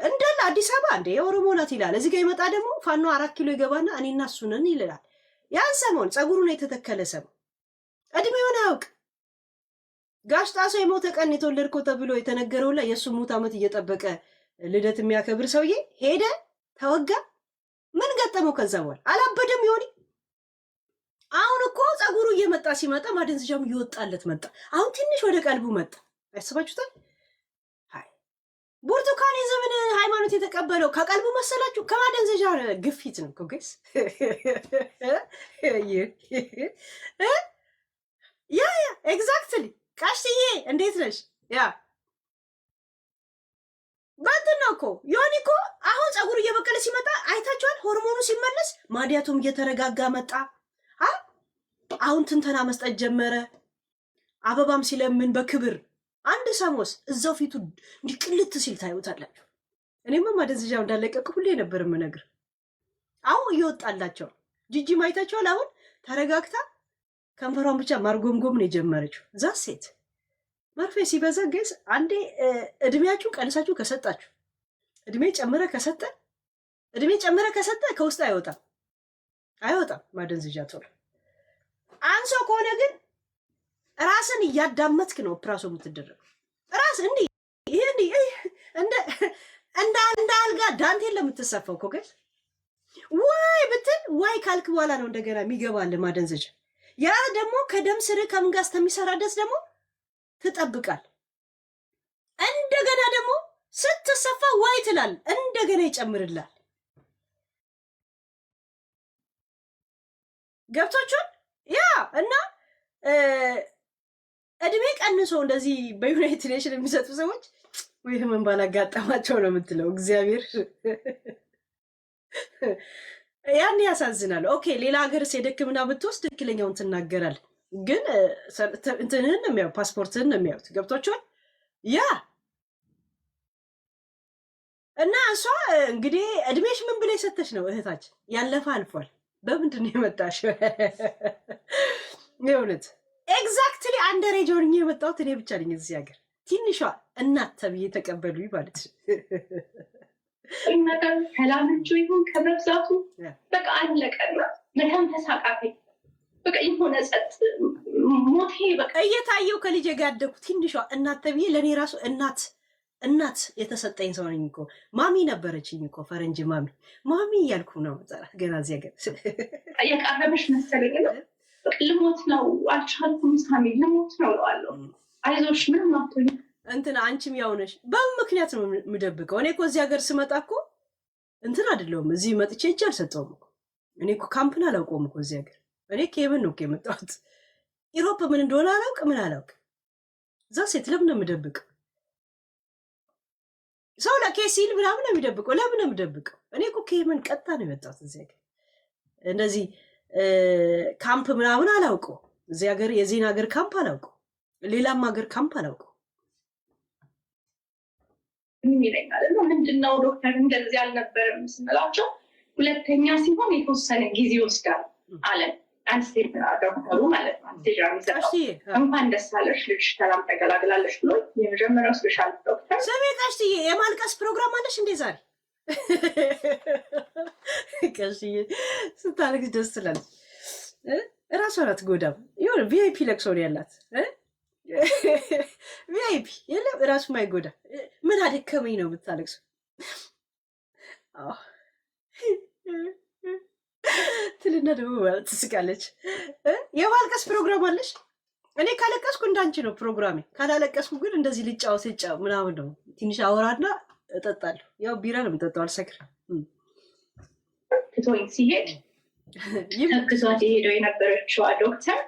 እንዳለ አዲስ አበባ እንደ የኦሮሞ ናት ይላል። እዚህ ጋር ይመጣ ደግሞ ፋኖ 4 ኪሎ ይገባና እኔና እሱ ነን ይላል። ያን ሰሞን ፀጉሩን የተተከለ ሰሞን እድሜውን አያውቅ። ጋሽ ጣሶ የሞተ ቀን የተወለድከው ተብሎ የተነገረው ላይ የእሱ ሙት ዓመት እየጠበቀ ልደት የሚያከብር ሰውዬ ሄደ፣ ተወጋ። ምን ገጠመው? ከዛ በኋላ አላበደም ዮኒ። አሁን እኮ ፀጉሩ እየመጣ ሲመጣ ማደንዘዣም እየወጣለት መጣ። አሁን ትንሽ ወደ ቀልቡ መጣ። ያስባችሁታል? ብርቱካኒዝምን ሃይማኖት የተቀበለው ከቀልቡ መሰላችሁ? ከማደንዘዣ ግፊት ነው እኮ ጋይስ። ያ ኤግዛክትሊ። ቃሽዬ እንዴት ነሽ? ያ በእንትን ነው እኮ ዮኒ እኮ አሁን ፀጉሩ እየበቀለ ሲመጣ አይታችኋል? ሆርሞኑ ሲመለስ ማዲያቱም እየተረጋጋ መጣ። አሁን ትንተና መስጠት ጀመረ። አበባም ሲለምን በክብር አንድ ሰሞስ እዛው ፊቱ እንዲቅልት ሲል ታዩታላችሁ። እኔማ ማደንዘዣው እንዳለቀቅ ሁሌ ነበር የምነግር። አሁን እየወጣላቸው ጂጂ ማይታችኋል? አሁን ተረጋግታ ከንፈሯን ብቻ ማርጎምጎም ነው የጀመረችው። ዛ ሴት መርፌ ሲበዛ ገዝ አንዴ እድሜያችሁ ቀንሳችሁ ከሰጣችሁ እድሜ ጨምረ ከሰጠ ከውስጥ አይወጣም ማደንዘዣ ቶሎ። አንሶ ከሆነ ግን ራስን እያዳመጥክ ነው ፕራሶ የምትደረገው። ራስ እንዲህ እንደ አልጋ ዳንቴን ለምትሰፋው እኮ ገዝ ዋይ ብትል ዋይ ካልክ በኋላ ነው እንደገና የሚገባል ማደንዘዣ። ያ ደግሞ ከደም ስር ከምን ጋር እስከሚሰራ ድረስ ደግሞ ትጠብቃል። እንደገና ደግሞ ስትሰፋ ዋይ ትላል፣ እንደገና ይጨምርላል። ገብቶቹን ያ እና እድሜ ቀንሶ እንደዚህ በዩናይትድ ኔሽን የሚሰጡ ሰዎች ወይ ህመም ባላጋጠማቸው ነው የምትለው። እግዚአብሔር ያን ያሳዝናል። ኦኬ ሌላ ሀገር ሄደክምና ብትወስድ ትክክለኛውን ትናገራል፣ ግን እንትንህን ነው የሚያዩት፣ ፓስፖርትህን ነው የሚያዩት። ገብቷቸዋል። ያ እና እሷ እንግዲህ እድሜሽ ምን ብላ የሰተሽ ነው እህታችን? ያለፈ አልፏል። በምንድን ነው የመጣሽ? የእውነት ኤግዛክትሊ አንደሬጅ ሆኜ የመጣሁት እኔ ብቻ ነኝ እዚህ ሀገር። ትንሿ እናት ተብዬ ተቀበሉኝ ማለት ነገር ሰላምቹ ይሁን ከመብዛቱ በቃ አለቀና መተንፈስ አቃተኝ። በቃ የሆነ ጸጥ ሞቴ በቃ እየታየው ከልጄ ጋር ያደኩ ትንሿ እናት ተብዬ ለእኔ ራሱ እናት የተሰጠኝ ሰው ነኝ እኮ። ማሚ ነበረችኝ እኮ ፈረንጅ ማሚ እያልኩ ነው ጠራት ገና እዚህ ሀገር የቃረበሽ መሰለኝ ነው። ልሞት ነው አልቻልኩም፣ ሳሚ ልሞት ነው እለዋለሁ። አይዞሽ ምንም አትሆኝም እንትን አንቺም ያው ነሽ። በምን ምክንያት ነው የምደብቀው? እኔ እኮ እዚህ ሀገር ስመጣ እኮ እንትን አይደለሁም። እዚህ መጥቼ እጅ አልሰጠውም እኮ። እኔ እኮ ካምፕን አላውቀውም እኮ እዚህ ሀገር። እኔ ኬብን ነው እኮ የመጣሁት። ኢሮፕ ምን እንደሆነ አላውቅ። እዛ ሴት ለምን ነው የምደብቀው? ሰው ለኬሲል ምናምን ነው የሚደብቀው። ለምን ነው የምደብቀው? እኔ እኮ ኬብን ቀጥታ ነው የመጣሁት እዚህ ሀገር። እንደዚህ ካምፕ ምናምን አላውቀው። እዚህ ሀገር የዚህን ሀገር ካምፕ አላውቀው። ሌላም ሀገር ካምፕ አላውቀው። ምን ይለኛል እና ምንድነው ዶክተር እንደዚህ አልነበረም ስንላቸው፣ ሁለተኛ ሲሆን የተወሰነ ጊዜ ይወስዳል አለ። አንስቴጅ ዶክተሩ ማለት ነው። አንስቴጅ የሚሰጠው እንኳን ደስ አለሽ ልጅሽ ሰላም ተገላግላለሽ ብሎ የመጀመሪያው ስፔሻል ዶክተር። ስሜ ቀሽዬ የማልቀስ ፕሮግራም አለሽ እንዴ ዛሬ? ቀሽዬ ስታለቅስ ደስ ትላለች። እራሷን አትጎዳም። የሆነ ቪአይፒ ለቅሶ ነው ያላት። ቪአይፒ የለም እራሱ ማይጎዳ። ምን አደከመኝ ነው የምታለቅሱ? ትልና ደግሞ ትስቃለች። የማልቀስ ፕሮግራም አለሽ? እኔ ካለቀስኩ እንዳንቺ ነው ፕሮግራሜ። ካላለቀስኩ ግን እንደዚህ ልጫወት ምናምን ነው። ትንሽ አወራና እጠጣለሁ። ያው ቢራ ነው የምጠጣው፣ አልሰክርም። ትቶኝ ሲሄድ ተክዟት የሄደው የነበረችዋ ዶክተር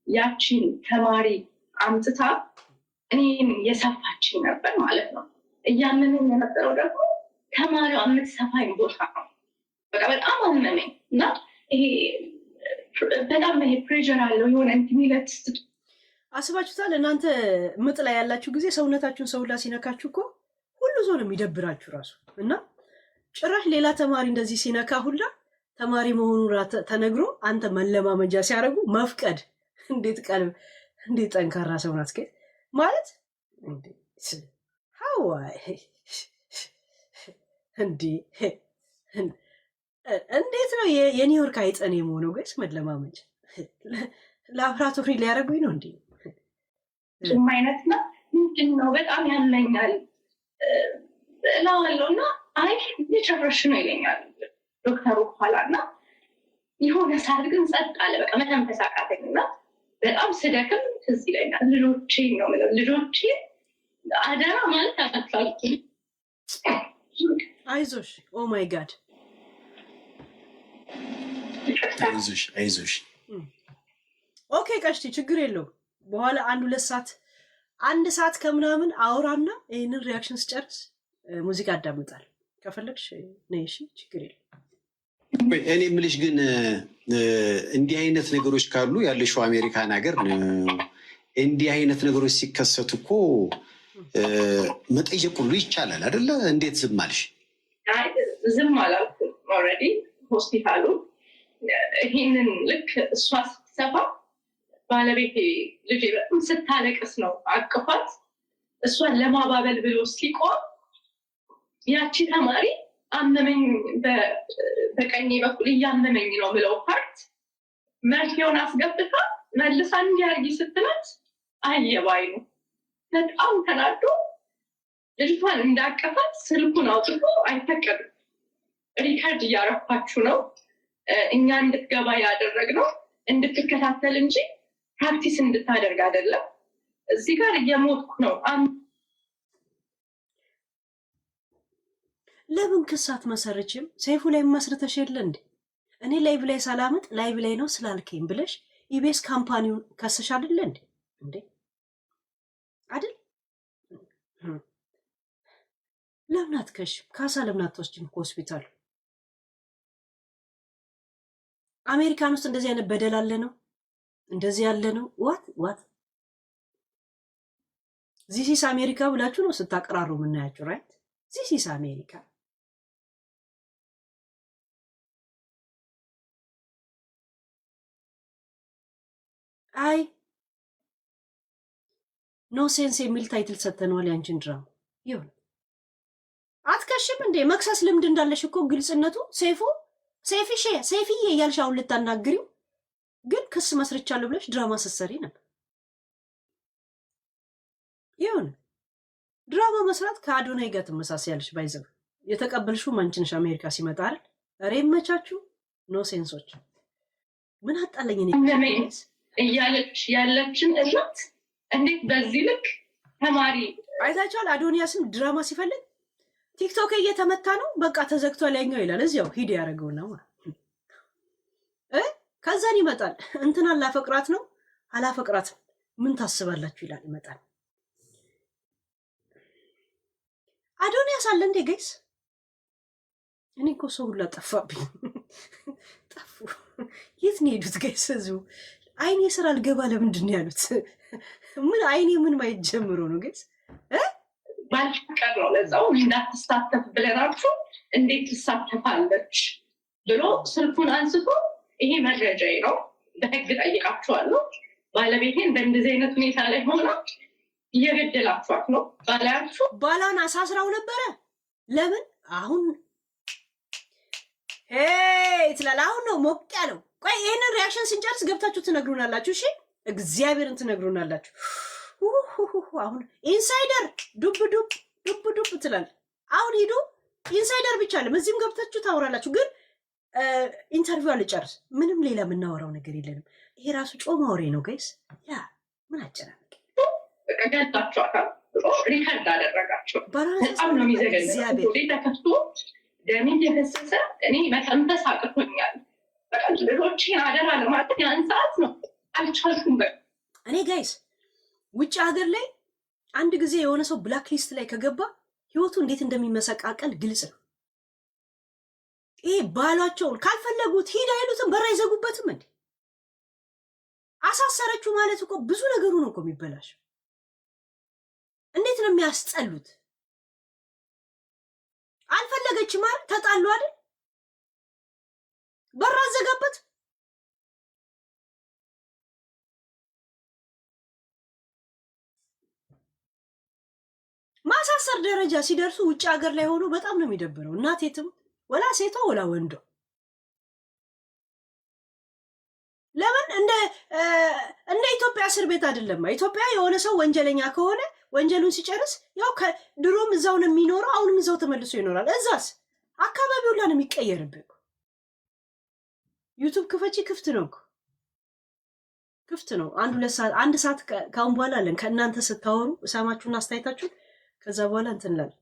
ያቺን ተማሪ አምጥታ እኔን የሰፋችኝ ነበር ማለት ነው። እያመመኝ የነበረው ደግሞ ተማሪዋ የምትሰፋኝ ቦታ ነው። በቃ በጣም አመመኝ እና ይሄ በጣም ይሄ ፕሬዠር አለው የሆነ ኢንቲሚለት አስባችሁታል? እናንተ ምጥ ላይ ያላችሁ ጊዜ ሰውነታችሁን ሰውላ ሲነካችሁ እኮ ሁሉ ሰው ነው የሚደብራችሁ ራሱ። እና ጭራሽ ሌላ ተማሪ እንደዚህ ሲነካ ሁላ ተማሪ መሆኑ ተነግሮ አንተ መለማመጃ ሲያደርጉ መፍቀድ እንዴት ቀልብ እንዴት ጠንካራ ሰው ናት ማለት ሀዋይ እንዴት ነው የኒውዮርክ አይጠን የመሆነው ጋይስ? መለማመጃ ላብራቶሪ ሊያደርጉኝ ነው እንዴ? ም አይነት ነው ምንድን ነው በጣም ያመኛል እላዋለሁ እና አይ የጨረሽ ነው ይለኛል ዶክተሩ በኋላ እና የሆነ ሰዓት ግን ጸጥ አለ። በቃ መተንፈስ አቃተኝ እና በጣም ስደክም ትዝ ይለኛል። ልጆቼ ነው የምለው ልጆቼ አደራ ማለት አታልቂ አይዞሽ ኦ ማይ ጋድ አይዞሽ ኦኬ ቀሽቲ ችግር የለውም። በኋላ አንድ ሰዓት ከምናምን አውራና ይህንን ሪያክሽን ስጨርስ ሙዚቃ አዳምጣል። ከፈለግሽ ነይ እሺ፣ ችግር የለም። እኔ የምልሽ ግን እንዲህ አይነት ነገሮች ካሉ ያለሽው አሜሪካን ሀገር እንዲህ አይነት ነገሮች ሲከሰቱ እኮ መጠየቅ ሁሉ ይቻላል አይደለ? እንዴት ዝም አልሽ? ዝም አላልኩም። ኦልሬዲ ሆስፒታሉ ይሄንን ልክ እሷ ስትሰፋ ባለቤቴ ልጅ በጣም ስታለቅስ ነው አቅፋት እሷን ለማባበል ብሎ ሲቆም ያቺ ተማሪ አመመኝ በቀኝ በኩል እያመመኝ ነው ብለው ፓርት መርፌውን አስገብታ መልሳ እንዲያርጊ ስትላት አየባይ ነው በጣም ተናዶ ልጅቷን እንዳቀፋት ስልኩን አውጥቶ አይፈቀድም ሪከርድ እያረኳችሁ ነው እኛ እንድትገባ ያደረግነው እንድትከታተል እንጂ ፕራክቲስ እንድታደርግ አይደለም። እዚህ ጋር እየሞትኩ ነው። ለምን ክስ አትመሰርችም? ሰይፉ ላይ መስርተሽ የለ እንዴ? እኔ ላይቭ ላይ ሳላመጥ ላይቭ ላይ ነው ስላልከኝ ብለሽ ኢቤስ ካምፓኒውን ከሰሽ አይደለ እንዴ? እንዴ አይደል? ለምን አትከሽም? ካሳ ለምን አትወስጂም ከሆስፒታሉ? አሜሪካን ውስጥ እንደዚህ አይነት በደል አለ ነው? እንደዚህ ያለ ነው? ዋት ዚስ አሜሪካ ብላችሁ ነው ስታቀራሩ የምናያችሁ ራይት? ዚስ አሜሪካ። አይ ኖ ሴንስ የሚል ታይትል ሰተነዋል ያንቺን ድራማ። ይሁን አትከሽም እንዴ? መክሰስ ልምድ እንዳለሽ እኮ ግልጽነቱ። ሴፍዬ እያልሽ አሁን ልታናግሪው ግን ክስ መስርቻለሁ ብለሽ ድራማ ስትሰሪ ነበር። ይሁን ድራማ መስራት ከአዶናይ ጋር ትመሳሰያለሽ። ባይዘው የተቀበልሽው አንቺ ነሽ አሜሪካ ሲመጣ አይደል? ኧረ ይመቻችሁ። ኖ ሴንሶች ምን አጣለኝ እኔ እያለች ያለችን እናት እንዴት በዚህ ልክ ተማሪ አይታችኋል? አዶኒያስም ድራማ ሲፈልግ ቲክቶክ እየተመታ ነው በቃ ተዘግቷል ያኛው ይላል። እዚያው ሂድ ያደረገውና ከዛን ይመጣል እንትን አላፈቅራት ነው አላፈቅራትም ምን ታስባላችሁ ይላል። ይመጣል አዶኒያስ አለ እንዴ ጋይስ? እኔ እኮ ሰው ሁላ ጠፋብኝ። ጠፉ። የት ነው የሄዱት ጋይስ? እዚሁ አይኔ ስራ አልገባ ለምንድን ነው ያሉት? ምን አይኔ ምን ማየት ጀምሮ ነው ጋይስ? ባልፈቀድ ነው ለዛው እንዳትሳተፍ ብለናችሁ እንዴት ትሳተፋለች ብሎ ስልኩን አንስቶ ይሄ መረጃዬ ነው በህግ ጠይቃችኋለሁ፣ ባለቤቴን በእንደዚህ አይነት ሁኔታ ላይ ሆና እየገደላችኋት ነው ባላችሁ። ባሏን አሳስራው ነበረ። ለምን አሁን ትላል? አሁን ነው ሞቅ ያለው። ቆይ ይህንን ሪያክሽን ስንጨርስ ገብታችሁ ትነግሩናላችሁ። እሺ እግዚአብሔርን ትነግሩናላችሁ። አሁን ኢንሳይደር ዱብ ትላል። አሁን ሂዱ ኢንሳይደር ብቻ አለም እዚህም ገብታችሁ ታወራላችሁ። ግን ኢንተርቪው አልጨርስ፣ ምንም ሌላ የምናወራው ነገር የለንም። ይሄ ራሱ ጮማ ወሬ ነው ጋይስ። ያ ምን አጨናነቅ ገታችኋታል። ሪከርድ አደረጋቸው። በጣም ነው የሚዘገነው። ተከፍቶ ደሜ የፈሰሰ እኔ መተንፈስ አቅቶኛል። በቃ ልጆቼን አደራ ለማለት ያን ሰዓት ነው አልቻልኩም። እኔ ጋይስ ውጭ ሀገር ላይ አንድ ጊዜ የሆነ ሰው ብላክ ሊስት ላይ ከገባ ህይወቱ እንዴት እንደሚመሰቃቀል ግልጽ ነው። ይሄ ባሏቸውን ካልፈለጉት ሂድ አይሉትም፣ በር አይዘጉበትም። እንዴ አሳሰረችው ማለት እኮ ብዙ ነገሩ ነው እኮ የሚበላሽ። እንዴት ነው የሚያስጠሉት? አልፈለገችም ማለት ተጣሉ አይደል? በር አዘጋበት። ማሳሰር ደረጃ ሲደርሱ ውጭ ሀገር ላይ ሆኖ በጣም ነው የሚደብረው። እናት የትም ወላ ሴቷ ወላ ወንዶ ለምን እንደ ኢትዮጵያ እስር ቤት አይደለም። ኢትዮጵያ የሆነ ሰው ወንጀለኛ ከሆነ ወንጀሉን ሲጨርስ ያው ከድሮም እዛው ነው የሚኖረው፣ አሁንም እዛው ተመልሶ ይኖራል። እዛስ አካባቢው ሁላ ነው የሚቀየርብህ። ዩቱብ ክፈቺ ክፍት ነው ክፍት ነው። አንድ ሰዓት ካሁን በኋላ አለን ከእናንተ ስታወሩ እሰማችሁና አስተያየታችሁ ከዛ በኋላ እንትን እላለሁ።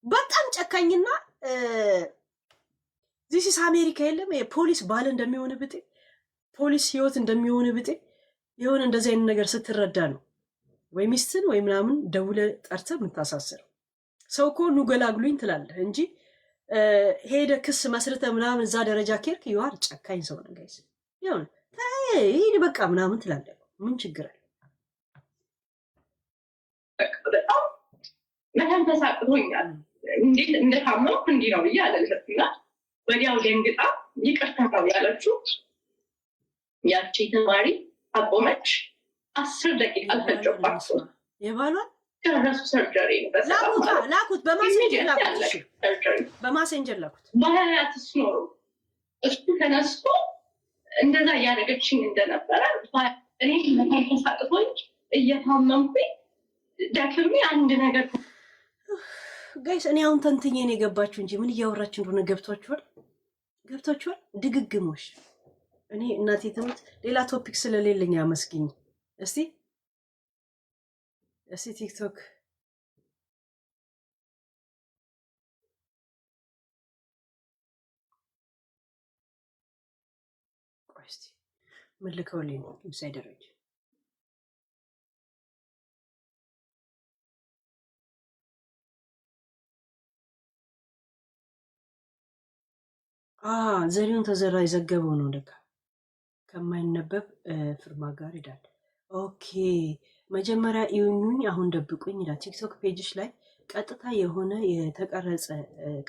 በጣም ጨካኝና ዚስ አሜሪካ የለም። የፖሊስ ባል እንደሚሆን ብጤ ፖሊስ ህይወት እንደሚሆን ብጤ የሆነ እንደዚህ አይነት ነገር ስትረዳ ነው ወይ ሚስትን ወይ ምናምን ደውለ ጠርተ የምታሳስረው። ሰው እኮ ኑ ገላግሉኝ ትላለህ እንጂ ሄደ ክስ መስርተ ምናምን እዛ ደረጃ ኬርክ ይዋር ጨካኝ ሰው ነው ጋይስ። ይሁን ሄድ በቃ ምናምን ትላለህ። ምን ችግር አለ? በጣም መተንፈስ አቅቶኛል። እንዴት እንደታመምኩ እንዲህ ነው ብዬ አለለትና ወዲያው ደንግጣ ይቅርታ ነው ያለችው። ያቺ ተማሪ አቆመች። 10 ደቂቃ አልፈጀባት። የባሏን ጨረሱ ሰርጀሪ ላኩት። በማሴንጀር ላኩት። በማሴንጀር ላኩት። ባህላትስ ኖሮ እሱ ተነስቶ እንደዛ እያደረገችኝ እንደነበረ እኔ መተንፈስ አቅቶኝ እየታመምኩኝ ደክሜ አንድ ነገር ጋይስ እኔ አሁን ተንትኜ ነው የገባችሁ እንጂ ምን እያወራችሁ እንደሆነ ገብቷችኋል? ድግግሞሽ እኔ እናቴ ትምህርት ሌላ ቶፒክ ስለሌለኝ አመስግኝ። እስቲ ቲክቶክ ቆይ እስቲ ምን ልከውልኝ ነው ሳይደረጅ ዘሪሁን ተዘራ የዘገበው ነው ደጋ ከማይነበብ ፍርማ ጋር ይላል። ኦኬ መጀመሪያ ኢዩኝ አሁን ደብቁኝ ይላል። ቲክቶክ ፔጅሽ ላይ ቀጥታ የሆነ የተቀረጸ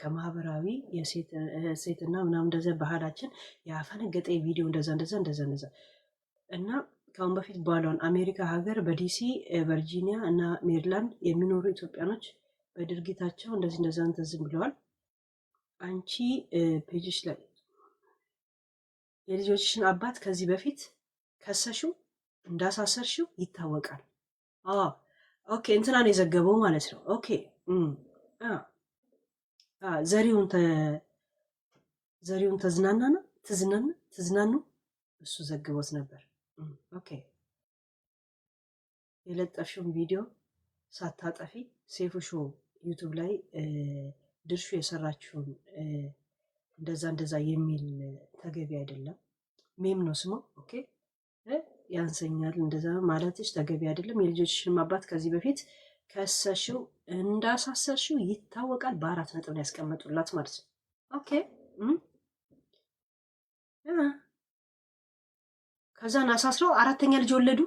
ከማህበራዊ የሴትና ምናምን እንደዛ ባህላችን ያፈነገጠ ቪዲዮ እንደዛ እና ከአሁን በፊት ባሏን አሜሪካ ሀገር በዲሲ ቨርጂኒያ እና ሜሪላንድ የሚኖሩ ኢትዮጵያኖች በድርጊታቸው እንደዛ እንትን ብለዋል። አንቺ ፔጅሽ ላይ የልጆችሽን አባት ከዚህ በፊት ከሰሽው እንዳሳሰርሽው ይታወቃል። ኦኬ እንትናን የዘገበው ማለት ነው። ኦኬ ዘሪሁን ትዝናኑ እሱ ዘግቦት ነበር። ኦኬ የለጠፍሽውን ቪዲዮ ሳታጠፊ ሴፉ ሾው ዩቱብ ላይ ድርሹ የሰራችውን እንደዛ የሚል ተገቢ አይደለም። ሜም ነው ስሙ። ኦኬ ያንሰኛል እንደዛ ማለትሽ ተገቢ አይደለም። የልጆችሽን አባት ከዚህ በፊት ከሰሽው እንዳሳሰርሽው ይታወቃል። በ4 ነጥብ ነው ያስቀመጡላት ማለት ነው። ኦኬ ከዛን አሳስረው 4ኛ ልጅ ወለዱ።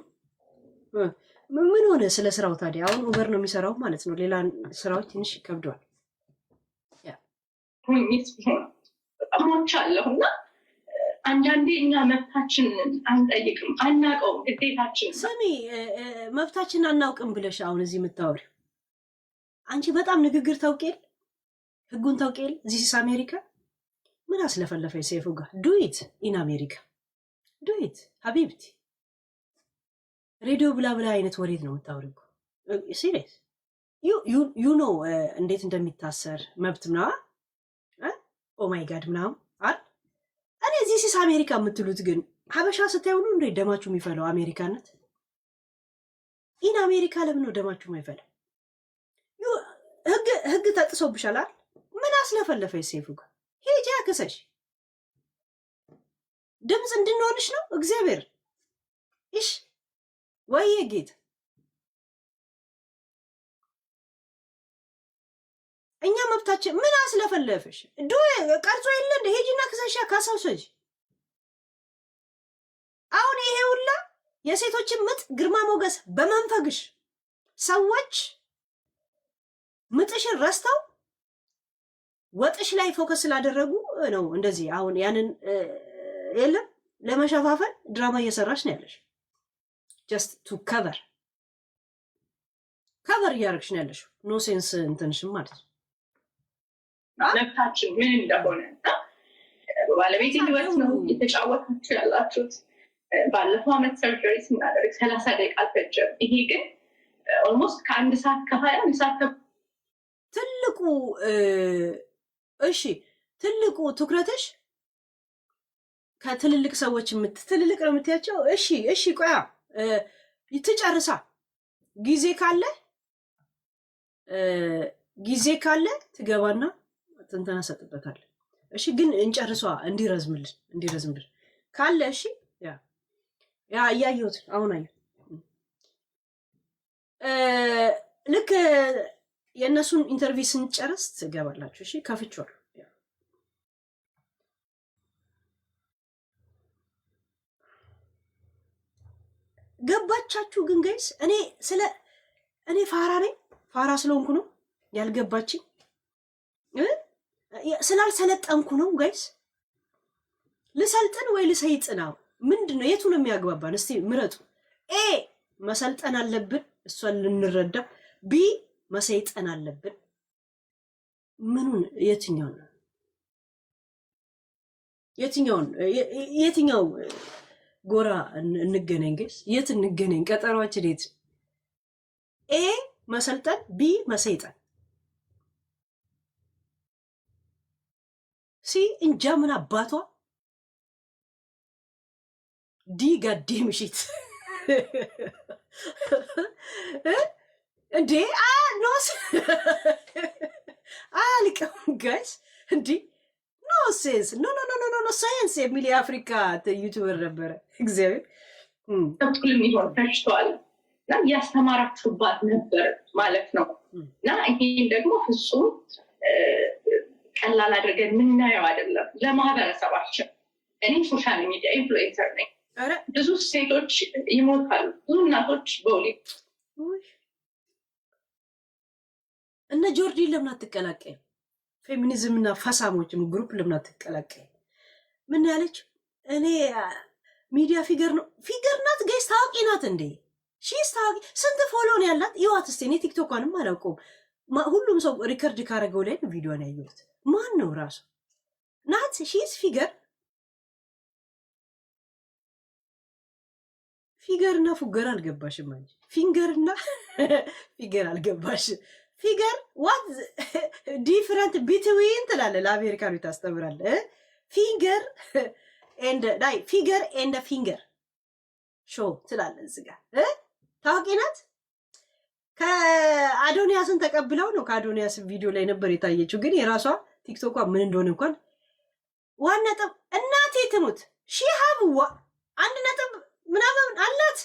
ምን ሆነ ስለ ስራው ታዲያ? አሁን ኡበር ነው የሚሰራው ማለት ነው። ሌላ ስራዎች ትንሽ ይከብደዋል። ሞች አለሁ እና አንዳንዴ እኛ መብታችንን አንጠይቅም፣ አናውቀውም ግዴታችን። ስሚ መብታችንን አናውቅም ብለሽ አሁን እዚህ የምታወሪው አንቺ በጣም ንግግር ታውቂል፣ ህጉን ታውቂል። ዚስ አሜሪካ ምን አስለፈለፈ ሴፉ ጋር ዱኢት ኢን አሜሪካ ዱኢት ሀቢብቲ ሬዲዮ ብላ አይነት ወሬት ነው የምታወሪው። ሲሪየስ ዩ ኖ እንዴት እንደሚታሰር መብት ምናምን ኦማይ ጋድ ምናምን አል እኔ እዚህ ሲስ አሜሪካ የምትሉት ግን ሀበሻ ስታዩ ነው እንዴ ደማችሁ የሚፈለው? አሜሪካነት ኢን አሜሪካ ለምን ነው ደማችሁ የማይፈለው? ህግ ተጥሶብሻል አይደል? ምን አስለፈለፈሽ ሴፉ ጋር ሄጂ ያከሰሽ ድምፅ እንድንሆንሽ ነው እግዚአብሔር እሺ ወይ ጌታ እኛ መብታችን ምን አስለፈለፈሽ? ቀርጾ የለ እንደ ሄጂና ክሰሻ ካሳውሰጅ። አሁን ይሄ ሁላ የሴቶችን ምጥ ግርማ ሞገስ በመንፈግሽ ሰዎች ምጥሽን ረስተው ወጥሽ ላይ ፎከስ ስላደረጉ ነው እንደዚህ። አሁን ያንን የለም ለመሸፋፈን ድራማ እየሰራሽ ነው ያለሽ። ጀስት ቱ ከቨር እያደረግሽ ነው ያለሽ። ኖ ሴንስ እንትንሽም ማለት ነው መብታችን ምን እንደሆነ ባለቤት ህይወት ነው እየተጫወታችሁ ያላችሁት። ባለፈው ዓመት ሰርጀሪ ስናደርግ 30 ደቂቃ አልፈጀም። ይሄ ግን ኦልሞስት ከ1 ሰዓት ከ20 ሰዓት ትልቁ ትልቁ ትኩረትሽ ከትልልቅ ሰዎች ትልልቅ ነው የምትያቸው። እሺ ቆያ ይትጨርሳ ጊዜ ካለ ትገባና ትንተና ሰጥበታል። እሺ ግን እንጨርሷ እንዲረዝምልን ካለ እሺ ያ እያየሁት አሁን አየሁ። ልክ የእነሱን ኢንተርቪው ስንጨርስ ትገባላችሁ። እሺ ከፍቼዋለሁ። ገባቻችሁ ግን ጋይስ? እኔ ፋራ ነኝ። ፋራ ስለሆንኩ ነው ያልገባችኝ። ስላልሰለጠንኩ ነው ጋይስ። ልሰልጥን ወይ ልሰይጥናው? ምንድነው? የቱ ነው የሚያግባባን? እስቲ ምረጡ። ኤ መሰልጠን አለብን፣ እሷን ልንረዳ። ቢ መሰይጠን አለብን። ምኑን? የትኛው ጎራ እንገናኝ ጋይስ? የት እንገናኝ? ቀጠሯችን የት? ኤ መሰልጠን፣ ቢ መሰይጠን፣ ሲ እንጃ ምን አባቷ ዲ ጋዴም ሽት እንዴ ኖስ አልቀም ጋይስ እንዴ ኖ ሴንስ ኖ ሳይንስ የሚል የአፍሪካ ዩቲዩበር ነበረ። እግዚአብሔር ተኩል የሚሆን ፈጅቷል እና ያስተማራችሁባት ነበር ማለት ነው። እና ይሄን ደግሞ ፍጹም ቀላል አድርገን የምናየው አይደለም ለማህበረሰባችን። እኔ ሶሻል ሚዲያ ኢንፍሉዌንሰር ነኝ። ብዙ ሴቶች ይሞታሉ፣ ብዙ እናቶች በወሊድ። እነ ጆርዲን ለምን አትቀላቀይም? ፌሚኒዝም እና ፈሳሞችም ግሩፕ ለምን አትቀላቀይም? ምን ያለች እኔ ሚዲያ ፊገር ነው ፊገር ናት ጋይስ፣ ታዋቂ ናት እንዴ? ሺስ ታዋቂ ስንት ፎሎ ነው ያላት? ይዋት እስቲ። እኔ ቲክቶኳንም አላውቀውም። ሁሉም ሰው ሪከርድ ካረገው ላይ ቪዲዮን ያየሁት ማን ነው ራሱ ናት። ሺስ ፊገር ፊገርና ፉገር አልገባሽም አንቺ። ፊንገርና ፊገር አልገባሽም። ፊገር ዋት ዲፍረንት ቢትዊን ትላለህ። ለአሜሪካኑ ታስተምራለህ። ፊገር ኤንድ ላይ ፊገር ኤንድ ፊንገር ሾ ትላለህ። እዚህ ጋር ታዋቂ ናት። ከአዶኒያስን ተቀብለው ነው። ከአዶኒያስ ቪዲዮ ላይ ነበር የታየችው፣ ግን የራሷ ቲክቶኳ ምን እንደሆነ እንኳን ዋን ነጥብ እናቴ ትሙት ሺሃብ አንድ ነጥብ ምናምን አላት።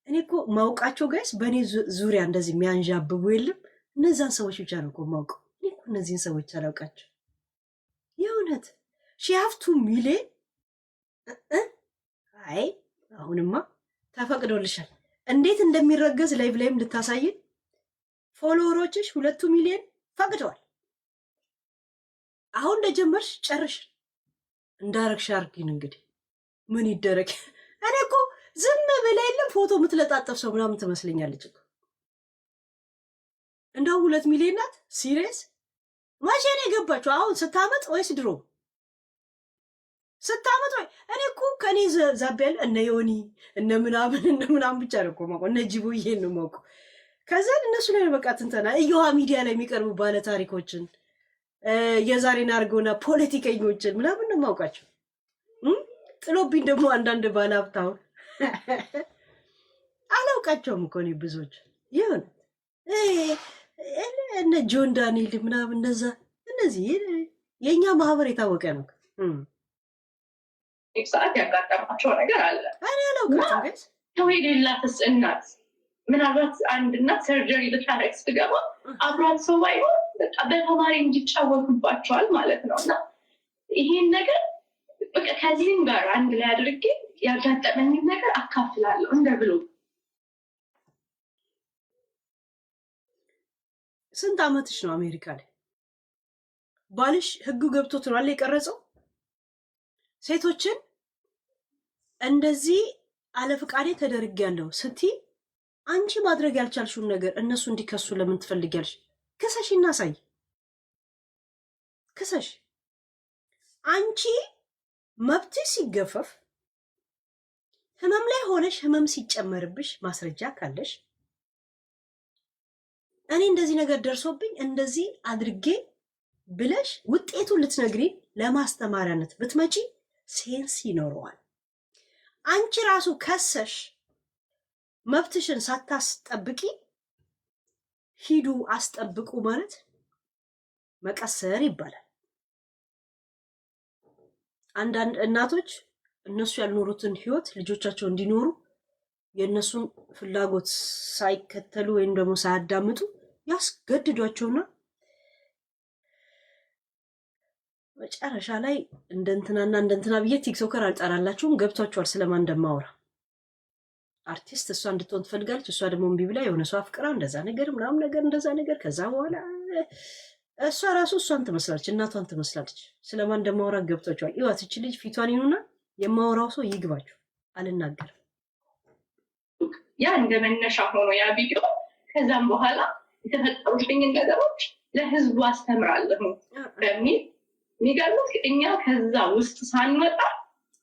እኔ እኮ ማውቃቸው ጋይስ በእኔ ዙሪያ እንደዚህ የሚያንዣብቡ የለም። እነዛን ሰዎች ብቻ ነው እኮ ማውቀው። እኔ እኮ እነዚህን ሰዎች አላውቃቸው የእውነት። ሺሃፍቱ ሚሊዮን አይ አሁንማ ተፈቅዶልሻል። እንዴት እንደሚረገዝ ላይቭ ላይም ልታሳይን። ፎሎወሮችሽ 2 ሚሊዮን ፈቅደዋል። አሁን እንደጀመርሽ ጨርሽ እንዳረግሽ አርጊን። እንግዲህ ምን ይደረግ። እኔ እኮ ዝም ብላ የለም ፎቶ የምትለጣጠፍ ሰው ምናምን ትመስለኛለች እኮ። እንደውም 2 ሚሊዮን ናት። ሲሪየስ መቼ ነው የገባችው? አሁን ስታመጥ ወይስ ድሮ ስታመጥ? ወይ እኔ እኮ ከኔ ዛቢያል እነ ዮኒ እነ ምናምን ብቻ ነው እኮ የማውቀው። እነ ጅቡዬ ነው የማውቀው። ከዛን እነሱ ላይ በቃ ትንተና እዮሃ ሚዲያ ላይ የሚቀርቡ ባለ ታሪኮችን የዛሬን አድርገውና ፖለቲከኞችን ምናምን ነው የማውቃቸው። ጥሎብኝ ደግሞ አንዳንድ ባለ ሀብታውን አላውቃቸውም እኮ እኔ ብዙዎች ይሁን እነ ጆን ዳንኤል ምናምን እነዚህ የእኛ ማህበር የታወቀ ነው። ሰዓት ያጋጠማቸው ነገር አለ። እኔ አላውቃቸውም ግን ሰው የሌላትስ እናት ምናልባት አንድ እናት ሰርጀሪ ልታረግ ስትገባ አብሯት ሰው ባይሆን በቃ በተማሪ እንዲጫወቱባቸዋል ማለት ነው። እና ይሄን ነገር በቃ ከዚህም ጋር አንድ ላይ አድርጌ ያጋጠመኝን ነገር አካፍላለሁ እንደ ብሎ። ስንት ዓመትሽ ነው አሜሪካ ላይ? ባልሽ ህጉ ገብቶት ነው አለ የቀረጸው? ሴቶችን እንደዚህ አለ ፍቃዴ ተደርጊያለሁ ስትይ አንቺ ማድረግ ያልቻልሽውን ነገር እነሱ እንዲከሱ ለምን ትፈልጊያለሽ? ክሰሽ እናሳይ። ክሰሽ። አንቺ መብትሽ ሲገፈፍ ህመም ላይ ሆነሽ ህመም ሲጨመርብሽ ማስረጃ ካለሽ እኔ እንደዚህ ነገር ደርሶብኝ እንደዚህ አድርጌ ብለሽ ውጤቱን ልትነግሪ ለማስተማሪያነት ብትመጪ ሴንስ ይኖረዋል። አንቺ ራሱ ከሰሽ መብትሽን ሳታስጠብቂ ሂዱ አስጠብቁ ማለት መቀሰር ይባላል። አንዳንድ እናቶች እነሱ ያልኖሩትን ህይወት ልጆቻቸው እንዲኖሩ የእነሱን ፍላጎት ሳይከተሉ ወይም ደግሞ ሳያዳምጡ ያስገድዷቸውና መጨረሻ ላይ እንደንትናና እንደንትና ብዬ ቲክቶከር አልጠራላችሁም። ገብቷቸዋል ስለማን እንደማወራ። አርቲስት እሷ እንድትሆን ትፈልጋለች። እሷ ደግሞ እምቢ ብላ የሆነ ሰው አፍቅራ እንደዛ ነገር ምናምን ነገር እንደዛ ነገር ከዛ በኋላ እሷ ራሱ እሷን ትመስላለች፣ እናቷን ትመስላለች። ስለማን እንደማወራ ገብቷቸዋል። ይዋት እቺ ልጅ ፊቷን ይኑና የማወራው ሰው ይግባችሁ። አልናገርም። ያ እንደ መነሻ ሆኖ ያ ቪዲዮ ከዛም በኋላ የተፈጠሩልኝን ነገሮች ለህዝቡ አስተምራለሁ በሚል የሚገርምህ እኛ ከዛ ውስጥ ሳንወጣ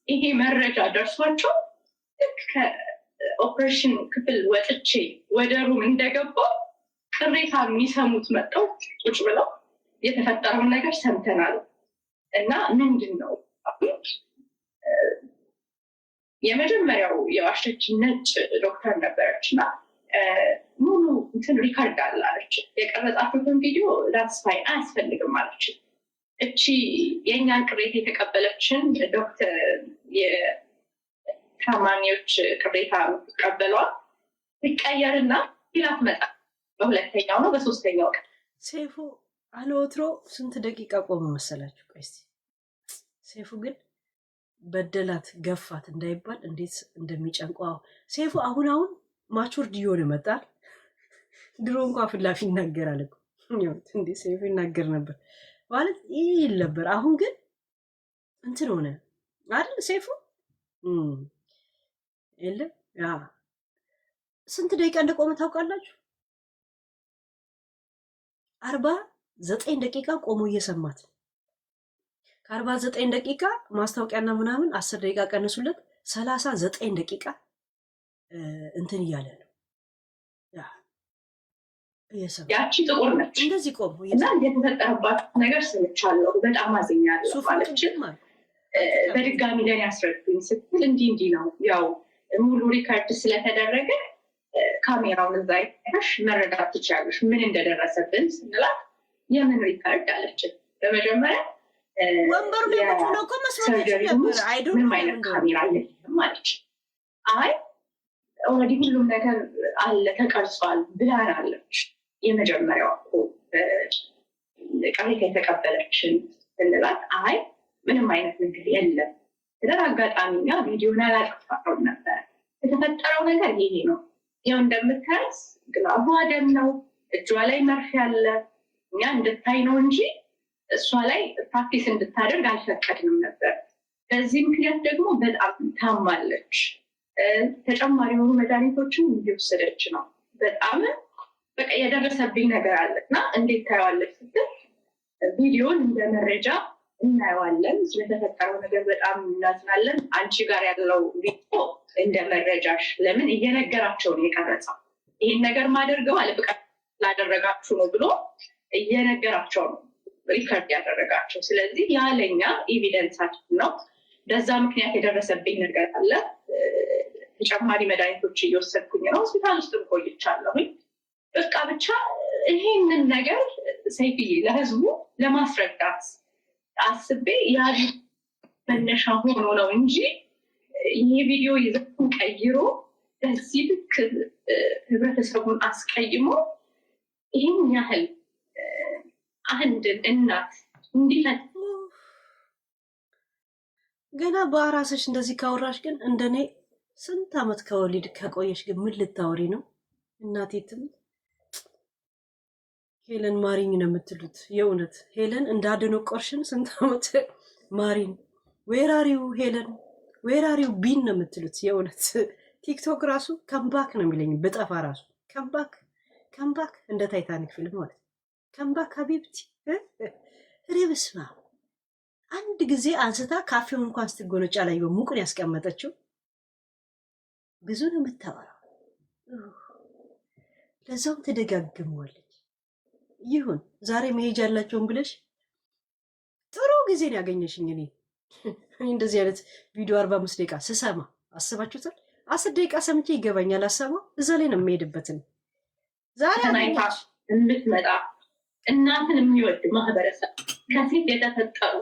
ይሄ መረጃ ደርሷቸው ልክ ከኦፕሬሽን ክፍል ወጥቼ ወደ ሩም እንደገባው ቅሬታ የሚሰሙት መጠው ቁጭ ብለው የተፈጠረውን ነገር ሰምተናል እና ምንድን ነው የመጀመሪያው የዋሸች ነጭ ዶክተር ነበረች እና ሙሉ እንትን ሪካርድ አለ አለች። የቀረጻችሁትን ቪዲዮ ዳስፋይ አያስፈልግም አለች። እቺ የእኛን ቅሬታ የተቀበለችን ዶክተር የታማሚዎች ቅሬታ የምትቀበሏ ይቀየርና ሌላት መጣ። በሁለተኛው ነው በሶስተኛው ቀን ሴፉ አለወትሮ ስንት ደቂቃ ቆመ መሰላችሁ? ቆይስ ሴፉ ግን በደላት ገፋት እንዳይባል እንዴት እንደሚጨንቀው ሴፉ አሁን ማቹርድ እየሆነ መጣል። ድሮ እንኳ ፍላፊ ይናገራል እኮ እንዴ ሴፉ ይናገር ነበር ማለት ይል ነበር። አሁን ግን እንትን ሆነ አይደል ሴፉ የለም። ያ ስንት ደቂቃ እንደቆመ ታውቃላችሁ? 49 ደቂቃ ቆሞ እየሰማት ከ49 ደቂቃ ማስታወቂያና ምናምን 10 ደቂቃ ቀንሱለት 39 ደቂቃ እንትን እያለ ነው ያቺ ጥቁር ነች እንደዚህ ቆሞ እና የተፈጠረባት ነገር ሰምቻለሁ። በጣም አዝኛለሁ ማለች። በድጋሚ ለኔ ያስረዱኝ ስትል እንዲህ ነው ያው ሙሉ ሪከርድ ስለተደረገ ካሜራውን እዛ አይተሽ መረዳት ትችላለሽ ምን እንደደረሰብን ስንላት የምን ሪከርድ አለችን። በመጀመሪያ ወንበሩ ላይ ነው እኮ መስማት ነበር አይዶን ምንም አይነት ካሜራ የለም አለች። አይ ኦልሬዲ ሁሉም ነገር አለ ተቀርጿል ብላን አለች። የመጀመሪያው ቅሬታ የተቀበለችን ስንላት አይ ምንም አይነት ነገር የለም ስለዚህ አጋጣሚኛ ቪዲዮን አላጠፋሁም ነበር። የተፈጠረው ነገር ይሄ ነው። ያው እንደምታዩት ግላቧ ደም ነው፣ እጇ ላይ መርፌ አለ። እኛ እንድታይ ነው እንጂ እሷ ላይ ፕራክቲስ እንድታደርግ አልፈቀድንም ነበር። በዚህ ምክንያት ደግሞ በጣም ታማለች። ተጨማሪ የሆኑ መድኃኒቶችን እየወሰደች ነው። በጣም በቃ የደረሰብኝ ነገር አለ እና እንዴት ታየዋለች ስትል ቪዲዮን እንደ መረጃ እናየዋለን። ስለተፈጠረው ነገር በጣም እናዝናለን። አንቺ ጋር ያለው ቪዲዮ እንደ መረጃሽ ለምን እየነገራቸው ነው የቀረጸው። ይህን ነገር ማደርገው አለብቃት ላደረጋችሁ ነው ብሎ እየነገራቸው ነው ሪከርድ ያደረጋቸው። ስለዚህ ያለኛ ኤቪደንሳችን ነው። በዛ ምክንያት የደረሰብኝ ነገር አለ። ተጨማሪ መድኃኒቶች እየወሰድኩኝ ነው። ሆስፒታል ውስጥ ቆይቻለሁኝ። በቃ ብቻ ይሄንን ነገር ሰይፍዬ ለህዝቡ ለማስረዳት አስቤ ያ መነሻ ሆኖ ነው እንጂ ይሄ ቪዲዮ ይዘቱን ቀይሮ በዚህ ልክ ህብረተሰቡን አስቀይሞ ይህን ያህል አንድን እናት እንዲፈት ገና በአራስሽ እንደዚህ ካወራሽ ግን እንደኔ ስንት ዓመት ከወሊድ ከቆየሽ ግን ምን ልታወሪ ነው? እናቴትም ሄለን ማሪኝ ነው የምትሉት። የእውነት ሄለን እንዳደነቆርሽን ስንት ዓመት ማሪኝ ዌራሪው ሄለን ዌራሪው ቢን ነው የምትሉት። የእውነት ቲክቶክ ራሱ ከምባክ ነው የሚለኝ ብጠፋ ራሱ ከምባክ እንደ ታይታኒክ ፊልም ማለት ከምባክ ሀቢብቲ ሬብስማ አንድ ጊዜ አንስታ ካፌውን እንኳን ስትጎነጫ ላይ ሙቁን ያስቀመጠችው ብዙ ነው የምታወራው። ለዛውም ትደጋግመዋለች። ይሁን ዛሬ መሄጃ ያላቸውን ብለሽ ጥሩ ጊዜ ነው ያገኘሽኝ። እኔ እንደዚህ አይነት ቪዲዮ 45 ደቂቃ ስሰማ አስባችሁታል? 10 ደቂቃ ሰምቼ ይገባኛል አሰማው እዛ ላይ ነው የምሄድበትን። ዛሬ የምትመጣ እናትን የሚወድ ማህበረሰብ ከሴት የተፈጠሩ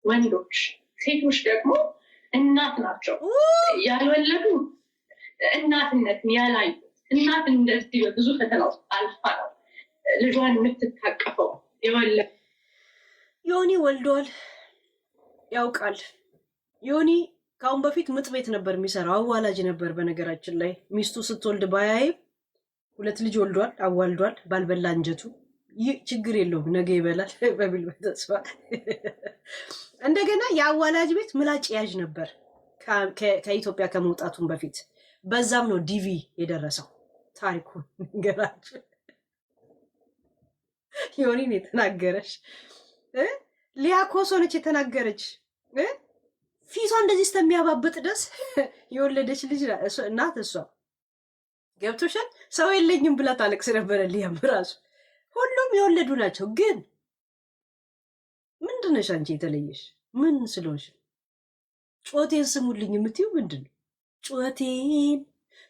ወንዶች፣ ሴቶች ደግሞ እናት ናቸው። ያልወለዱ እናትነትን ያላዩ እናትን እንደዚህ በብዙ ፈተና ውስጥ አልፋ ነው ልጇን የምትታቀፈው። ዮኒ ወልዷል ያውቃል። ዮኒ ከአሁን በፊት ምጥ ቤት ነበር የሚሰራው፣ አዋላጅ ነበር። በነገራችን ላይ ሚስቱ ስትወልድ ባያይም 2 ልጅ ወልዷል፣ አዋልዷል። ባልበላ እንጀቱ ይህ ችግር የለውም ነገ ይበላል በሚል ተስፋ እንደገና የአዋላጅ ቤት ምላጭ ያዥ ነበር ከኢትዮጵያ ከመውጣቱን በፊት። በዛም ነው ዲቪ የደረሰው። ታሪኩን ንገራችን። ዮኒን የተናገረች ሊያ ኮሶ ነች የተናገረች። ፊቷ እንደዚህ እስከሚያባብጥ ድረስ የወለደች ልጅ እናት እሷ። ገብቶሻል? ሰው የለኝም ብላ ታለቅስ ነበረ ሊያም ራሱ። ሁሉም የወለዱ ናቸው። ግን ምንድነሽ አንቺ የተለየሽ? ምን ስለሆንሽ ጮቴን ስሙልኝ የምትይው ምንድን ነው? ጩኸቴን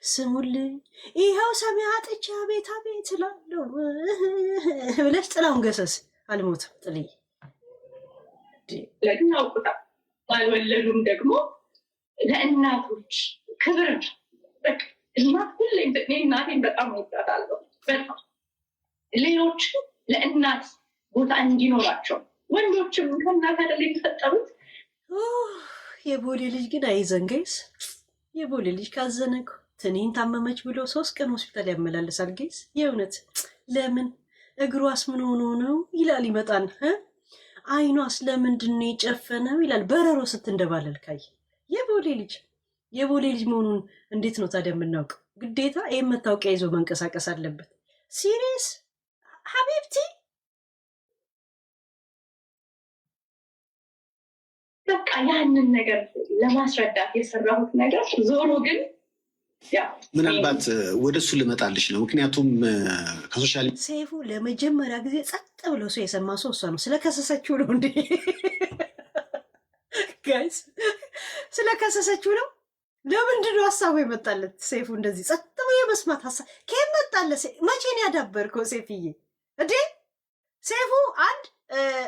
ስሙልኝ ይኸው ሰሚ አጥቻ ቤት አቤት እላለሁ ብለሽ ጥላሁን ገሰስ አልሞትም ጥልዬ ለግናው ቁጣ ባልወለዱም ደግሞ ለእናቶች ክብር በቃ እናት ሁሌም እናቴን በጣም ወዳታለሁ። በጣም ሌሎች ለእናት ቦታ እንዲኖራቸው ወንዶችም ከእናት አይደል የተፈጠሩት። የቦሌ ልጅ ግን አይዘን ጋይስ። የቦሌ ልጅ ካዘነኩ ትንኝ ታመመች ብሎ 3 ቀን ሆስፒታል ያመላልሳል ጋይስ። የእውነት ለምን እግሯስ ምን ሆኖ ነው ይላል። ይመጣን አይኗስ ለምንድን ነው የጨፈነው ይላል። በረሮ ስትንደባለል ካይ የቦሌ ልጅ መሆኑን እንዴት ነው ታዲያ የምናውቀው? ግዴታ ይህም መታወቂያ ይዞ መንቀሳቀስ አለበት። ሲሪየስ ሀቢብቲ በቃ ያንን ነገር ለማስረዳት የሰራሁት ነገር ዞሮ ግን ምናልባት ወደ እሱ ልመጣልሽ ነው። ምክንያቱም ከሶሻል ሴፉ ለመጀመሪያ ጊዜ ጸጥ ብሎ ሰው የሰማ ሰው እሷ ነው። ስለከሰሰችው ነው እንዴ ጋይስ? ስለከሰሰችው ነው። ለምንድን ነው ሀሳቡ የመጣለት? ሴፉ እንደዚህ ጸጥ ብሎ የመስማት ሀሳብ ከየት መጣለ? መቼ ነው ያዳበርከው ሴፍዬ? እንዴ ሴፉ አንድ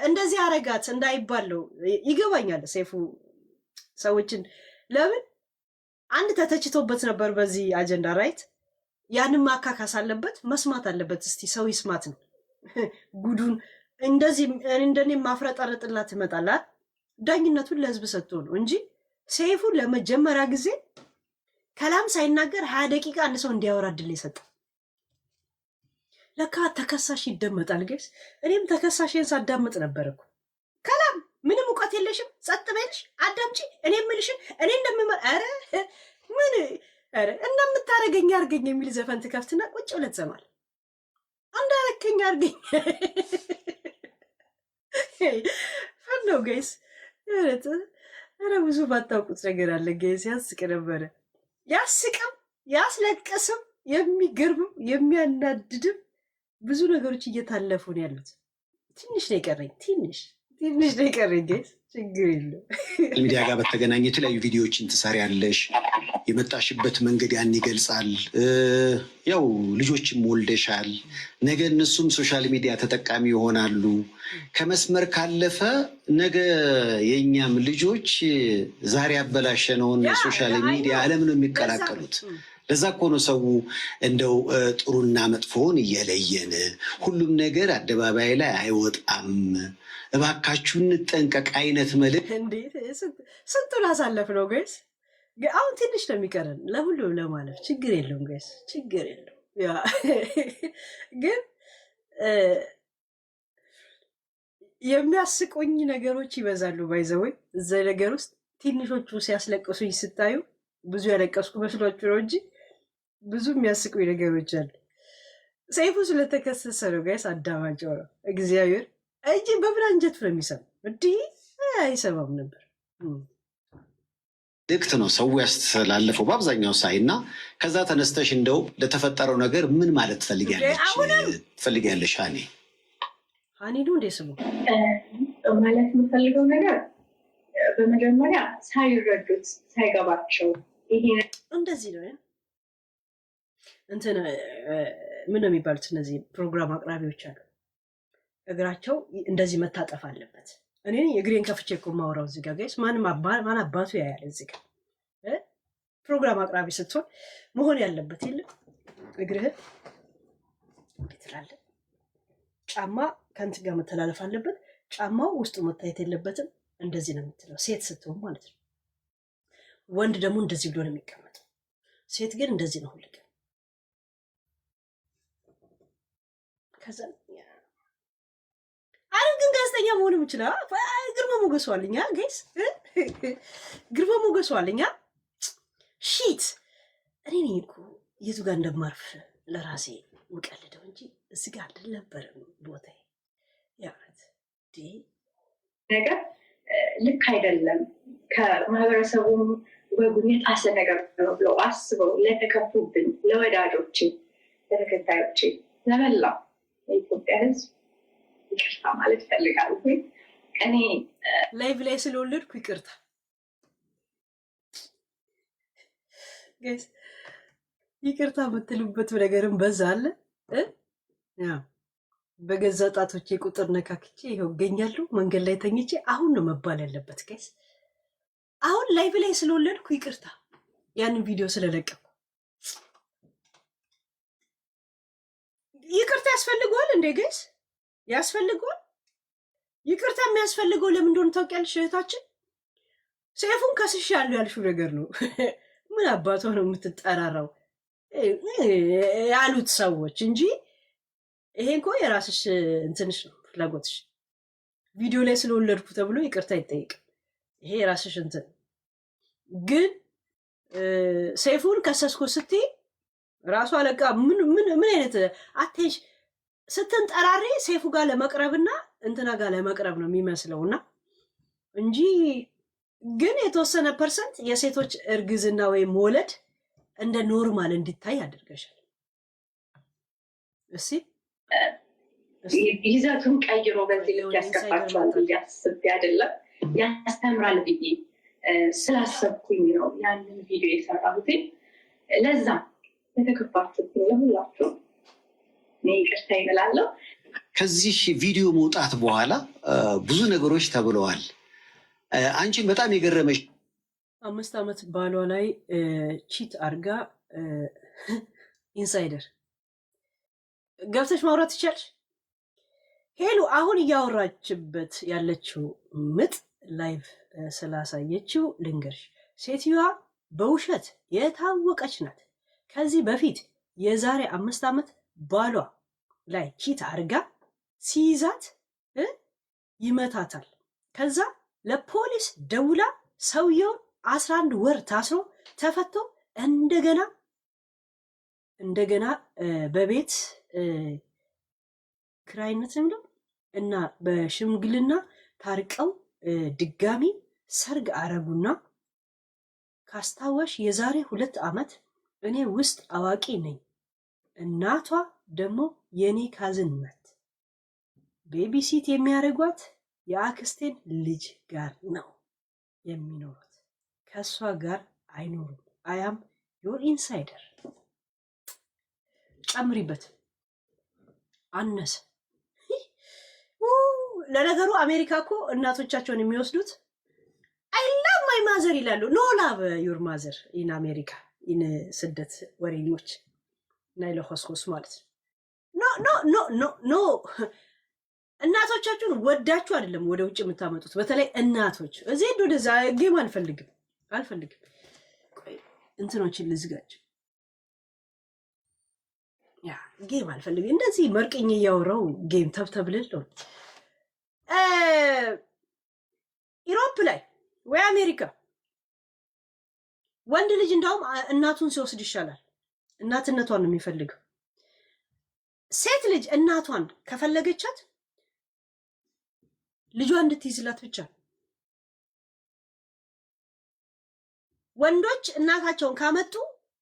እንደዚህ አረጋት እንዳይባለው ይገባኛል። ሴፉ ሰዎችን ለምን አንድ ተተችቶበት ነበር በዚህ አጀንዳ ራይት። ያንን ማካካስ አለበት፣ መስማት አለበት። እስቲ ሰው ይስማት ነው ጉዱን። እንደዚህ እንደኔ ማፍረጠረጥላት ትመጣላት። ዳኝነቱን ለህዝብ ሰጥቶ ነው እንጂ ሴፉ ለመጀመሪያ ጊዜ ከላም ሳይናገር 20 ደቂቃ አንድ ሰው እንዲያወራ እድል ይሰጥ። ለካ ተከሳሽ ይደመጣል ገስ። እኔም ተከሳሽን ሳዳምጥ ነበር እኮ። ከላም ምንም እውቀት የለሽም፣ ጸጥ በልሽ አዳምጪ፣ እኔ የምልሽን እኔ እንደምመር ኧረ ምን ኧረ እንደምታረገኝ አርገኝ የሚል ዘፈን ትከፍትና ቁጭ ብለህ ትሰማል። እንዳረከኝ አርገኝ ፈን ነው ገይስ። ኧረ ብዙ ባታውቁት ነገር አለ ገይስ። ያስቅ ነበረ፣ ያስቅም ያስለቅስም፣ የሚገርምም የሚያናድድም ብዙ ነገሮች እየታለፉ ነው ያሉት። ትንሽ ነው የቀረኝ፣ ትንሽ ነው የቀረኝ ገይስ። ችግር የለም። ሚዲያ ጋር በተገናኘ የተለያዩ ቪዲዮዎችን ትሰሪያለሽ። የመጣሽበት መንገድ ያን ይገልጻል። ያው ልጆችም ወልደሻል። ነገ እነሱም ሶሻል ሚዲያ ተጠቃሚ ይሆናሉ። ከመስመር ካለፈ ነገ የእኛም ልጆች ዛሬ ያበላሸነውን ሶሻል ሚዲያ ዓለም ነው የሚቀላቀሉት። ለዛ እኮ ነው ሰው እንደው ጥሩና መጥፎውን እየለየን ሁሉም ነገር አደባባይ ላይ አይወጣም፣ እባካችሁ እንጠንቀቅ አይነት መልዕክት። እንዴት ስንቱን አሳለፍ ነው ገይስ። አሁን ትንሽ ነው የሚቀረን ለሁሉም ለማለፍ። ችግር የለውም ገይስ፣ ችግር የለውም። ግን የሚያስቁኝ ነገሮች ይበዛሉ። ባይዘወይ እዛ ነገር ውስጥ ትንሾቹ ሲያስለቅሱኝ ስታዩ ብዙ ያለቀስኩ መስሏችሁ ነው እንጂ ብዙ የሚያስቁኝ ነገሮች አሉ። ሰይፉ ስለተከሰሰ ነው ጋይስ አዳማጭ ነው። እግዚአብሔር እንጂ በምን አንጀቱ ነው የሚሰማው? እንዲህ አይሰማም ነበር። ልክት ነው ሰው ያስተላለፈው በአብዛኛው ሳይ እና ከዛ ተነስተሽ እንደው ለተፈጠረው ነገር ምን ማለት ትፈልጊያለሽ? ሀኒ ነው እንዴ ስሙ ማለት የምፈልገው ነገር በመጀመሪያ ሳይረዱት ሳይገባቸው ይሄ እንደዚህ ነው እንትን ምን ነው የሚባሉት እነዚህ ፕሮግራም አቅራቢዎች አሉ። እግራቸው እንደዚህ መታጠፍ አለበት። እኔ እግሬን ከፍቼ እኮ ማውራው እዚህ ጋር ጋይስ። ማን አባቱ ያያል እዚህ ጋር ፕሮግራም አቅራቢ ስትሆን መሆን ያለበት የለም እግርህን ትላለህ። ጫማ ከእንትን ጋር መተላለፍ አለበት። ጫማው ውስጡ መታየት የለበትም። እንደዚህ ነው የምትለው ሴት ስትሆን ማለት ነው። ወንድ ደግሞ እንደዚህ ብሎ ነው የሚቀመጠው። ሴት ግን እንደዚህ ነው ሁልቀን። ከዛ አሁን ግን ጋዜጠኛ መሆንም ይችላል። ግርማ ሞገሱ አለኛ ጋይስ፣ ግርማ ሞገሱ አለኛ። ሺት እኔ ነኝ እኮ የቱ ጋር እንደማርፍ ለራሴ ውቀልደው እንጂ እዚህ ጋር አልነበረም ቦታዬ። ያረት ነገር ልክ አይደለም፣ ከማህበረሰቡም ወጉን የጣሰ ነገር ነው ብለው አስበው ለተከፉብን ለወዳጆች፣ ለተከታዮች፣ ለመላው የኢትዮጵያ ሕዝብ ይቅርታ ማለት እፈልጋለሁ። እኔ ላይቭ ላይ ስለወለድኩ ይቅርታ ጋይስ ይቅርታ የምትሉበት ነገርም በዛ አለ። ያ በገዛ ጣቶቼ ቁጥር ነካክቼ ይኸው እገኛለሁ መንገድ ላይ ተኝቼ። አሁን ነው መባል ያለበት ጋይስ። አሁን ላይቭ ላይ ስለወለድኩ ይቅርታ፣ ያንን ቪዲዮ ስለለቀኩ ይቅርታ ያስፈልገዋል እንዴ ጋይስ? ያስፈልገዋል። ይቅርታ የሚያስፈልገው ለምን እንደሆነ ታውቂያለሽ እህታችን? ሰይፉን ከስሻለሁ ያልሽው ነገር ነው። ምን አባቷ ነው የምትጠራራው ያሉት ሰዎች እንጂ ይሄ እኮ የራስሽ እንትንሽ ነው ፍላጎትሽ። ቪዲዮ ላይ ስለወለድኩ ተብሎ ይቅርታ አይጠይቅም። ይሄ የራስሽ እንትን። ግን ሰይፉን ከሰስኩ ስትይ ራሱ አለቃ ምን አይነት አቴንሽ ስትንጠራሪ ሰይፉ ጋር ለመቅረብና እንትና ጋር ለመቅረብ ነው የሚመስለውና እንጂ ግን የተወሰነ ፐርሰንት የሴቶች እርግዝና ወይም መውለድ እንደ ኖርማል እንዲታይ አድርገሻል። እሺ ይዘቱን ቀይሮ በዚህ ልክ ያስገባቸዋል ብዬ አስቤ አይደለም፣ ያስተምራል ብዬ ስላሰብኩኝ ነው ያንን ቪዲዮ የሰራሁት። ለዛ የተከፋችሁብኝ ለሁላችሁ ይቅርታ ይላለሁ። ከዚህ ቪዲዮ መውጣት በኋላ ብዙ ነገሮች ተብለዋል። አንቺን በጣም የገረመሽ 5 ዓመት ባሏ ላይ ቺት አርጋ ኢንሳይደር ገብተሽ ማውራት ትችያለሽ። ሄሉ አሁን እያወራችበት ያለችው ምጥ ላይቭ ስላሳየችው ልንገርሽ፣ ሴትዮዋ በውሸት የታወቀች ናት። ከዚህ በፊት የዛሬ 5 ዓመት ባሏ ላይ ቺት አርጋ ሲይዛት ይመታታል። ከዛ ለፖሊስ ደውላ ሰውየውን 11 ወር ታስሮ ተፈቶ እንደገና በቤት ክራይነት ነው እና በሽምግልና ታርቀው ድጋሚ ሰርግ አረጉና ካስታወሽ የዛሬ 2 ዓመት እኔ ውስጥ አዋቂ ነኝ፣ እናቷ ደግሞ የኔ ካዝን ናት፣ ቤቢሲት የሚያደርጓት የአክስቴን ልጅ ጋር ነው የሚኖሩት፣ ከእሷ ጋር አይኖሩም። አያም ዮር ኢንሳይደር። ጨምሪበት አነሰ። ለነገሩ አሜሪካ እኮ እናቶቻቸውን የሚወስዱት አይ ላቭ ማይ ማዘር ይላሉ። ኖ ላቭ ዩር ማዘር ኢን አሜሪካ ኢን ስደት ወሬኞች ናይ ለሆስኮስ ማለት ኖ እናቶቻችሁን ወዳችሁ አይደለም ወደ ውጭ የምታመጡት። በተለይ እናቶች እዚህ ወደዛ ጌም አልፈልግም እንትኖችን ልዝጋጅ። ያ ጌም አልፈልግም። እንደዚህ መርቅኝ እያወራው ጌም ተብተብልል ነው። ኢሮፕ ላይ ወይ አሜሪካ ወንድ ልጅ እንዳውም እናቱን ሲወስድ ይሻላል። እናትነቷን ነው የሚፈልገው። ሴት ልጅ እናቷን ከፈለገቻት ልጇ እንድትይዝላት ብቻ። ወንዶች እናታቸውን ካመጡ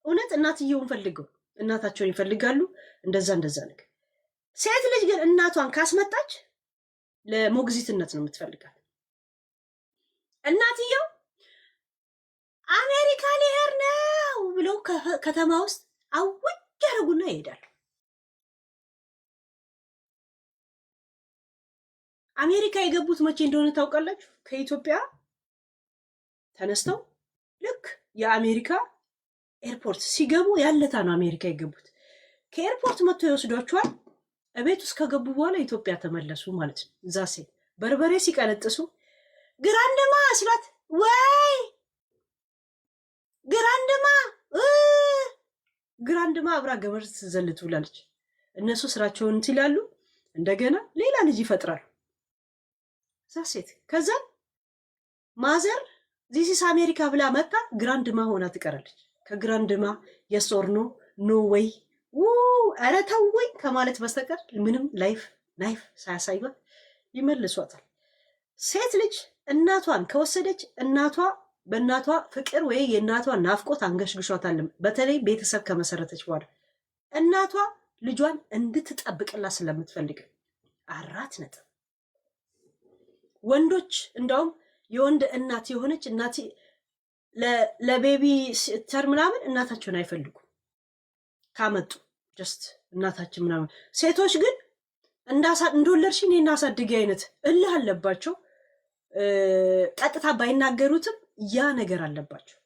እውነት እናትየውን ፈልገው እናታቸውን ይፈልጋሉ። እንደዛ ነገር። ሴት ልጅ ግን እናቷን ካስመጣች ለሞግዚትነት ነው የምትፈልጋት። እናትየው አሜሪካ ሊሄድ ነው ብለው ከተማ ውስጥ አውጅ ያደርጉና ይሄዳሉ። አሜሪካ የገቡት መቼ እንደሆነ ታውቃላችሁ? ከኢትዮጵያ ተነስተው ልክ የአሜሪካ ኤርፖርት ሲገቡ ያለታ ነው አሜሪካ የገቡት። ከኤርፖርት መጥቶ ይወስዷቸዋል። እቤት ውስጥ ከገቡ በኋላ ኢትዮጵያ ተመለሱ ማለት ነው። እዛ ሴት በርበሬ ሲቀነጥሱ ግራንድማ ስላት ወይ ግራንድማ አብራ ገመድ ትዘልት ብላለች። እነሱ ስራቸውን ይላሉ። እንደገና ሌላ ልጅ ይፈጥራሉ እዛ ሴት። ከዛ ማዘር ዚስ አሜሪካ ብላ መጣ ግራንድማ ሆና ትቀራለች። ከግራንድማ የሶርኖ ኖ ወይ ኧረ ተወኝ ከማለት በስተቀር ምንም ናይፍ ሳያሳዩት ይመልሷታል። ሴት ልጅ እናቷን ከወሰደች እናቷ በእናቷ ፍቅር ወይ የእናቷ ናፍቆት አንገሽግሿታል። በተለይ ቤተሰብ ከመሰረተች በኋላ እናቷ ልጇን እንድትጠብቅላት ስለምትፈልግ 4 ነጥብ። ወንዶች እንዳውም የወንድ እናት የሆነች እናት ለቤቢ ሲተር ምናምን እናታቸውን አይፈልጉም ካመጡ ጀስት እናታችን ምናምን። ሴቶች ግን እንደወለድሽ እኔ እናሳድጊ አይነት እልህ አለባቸው። ቀጥታ ባይናገሩትም ያ ነገር አለባቸው።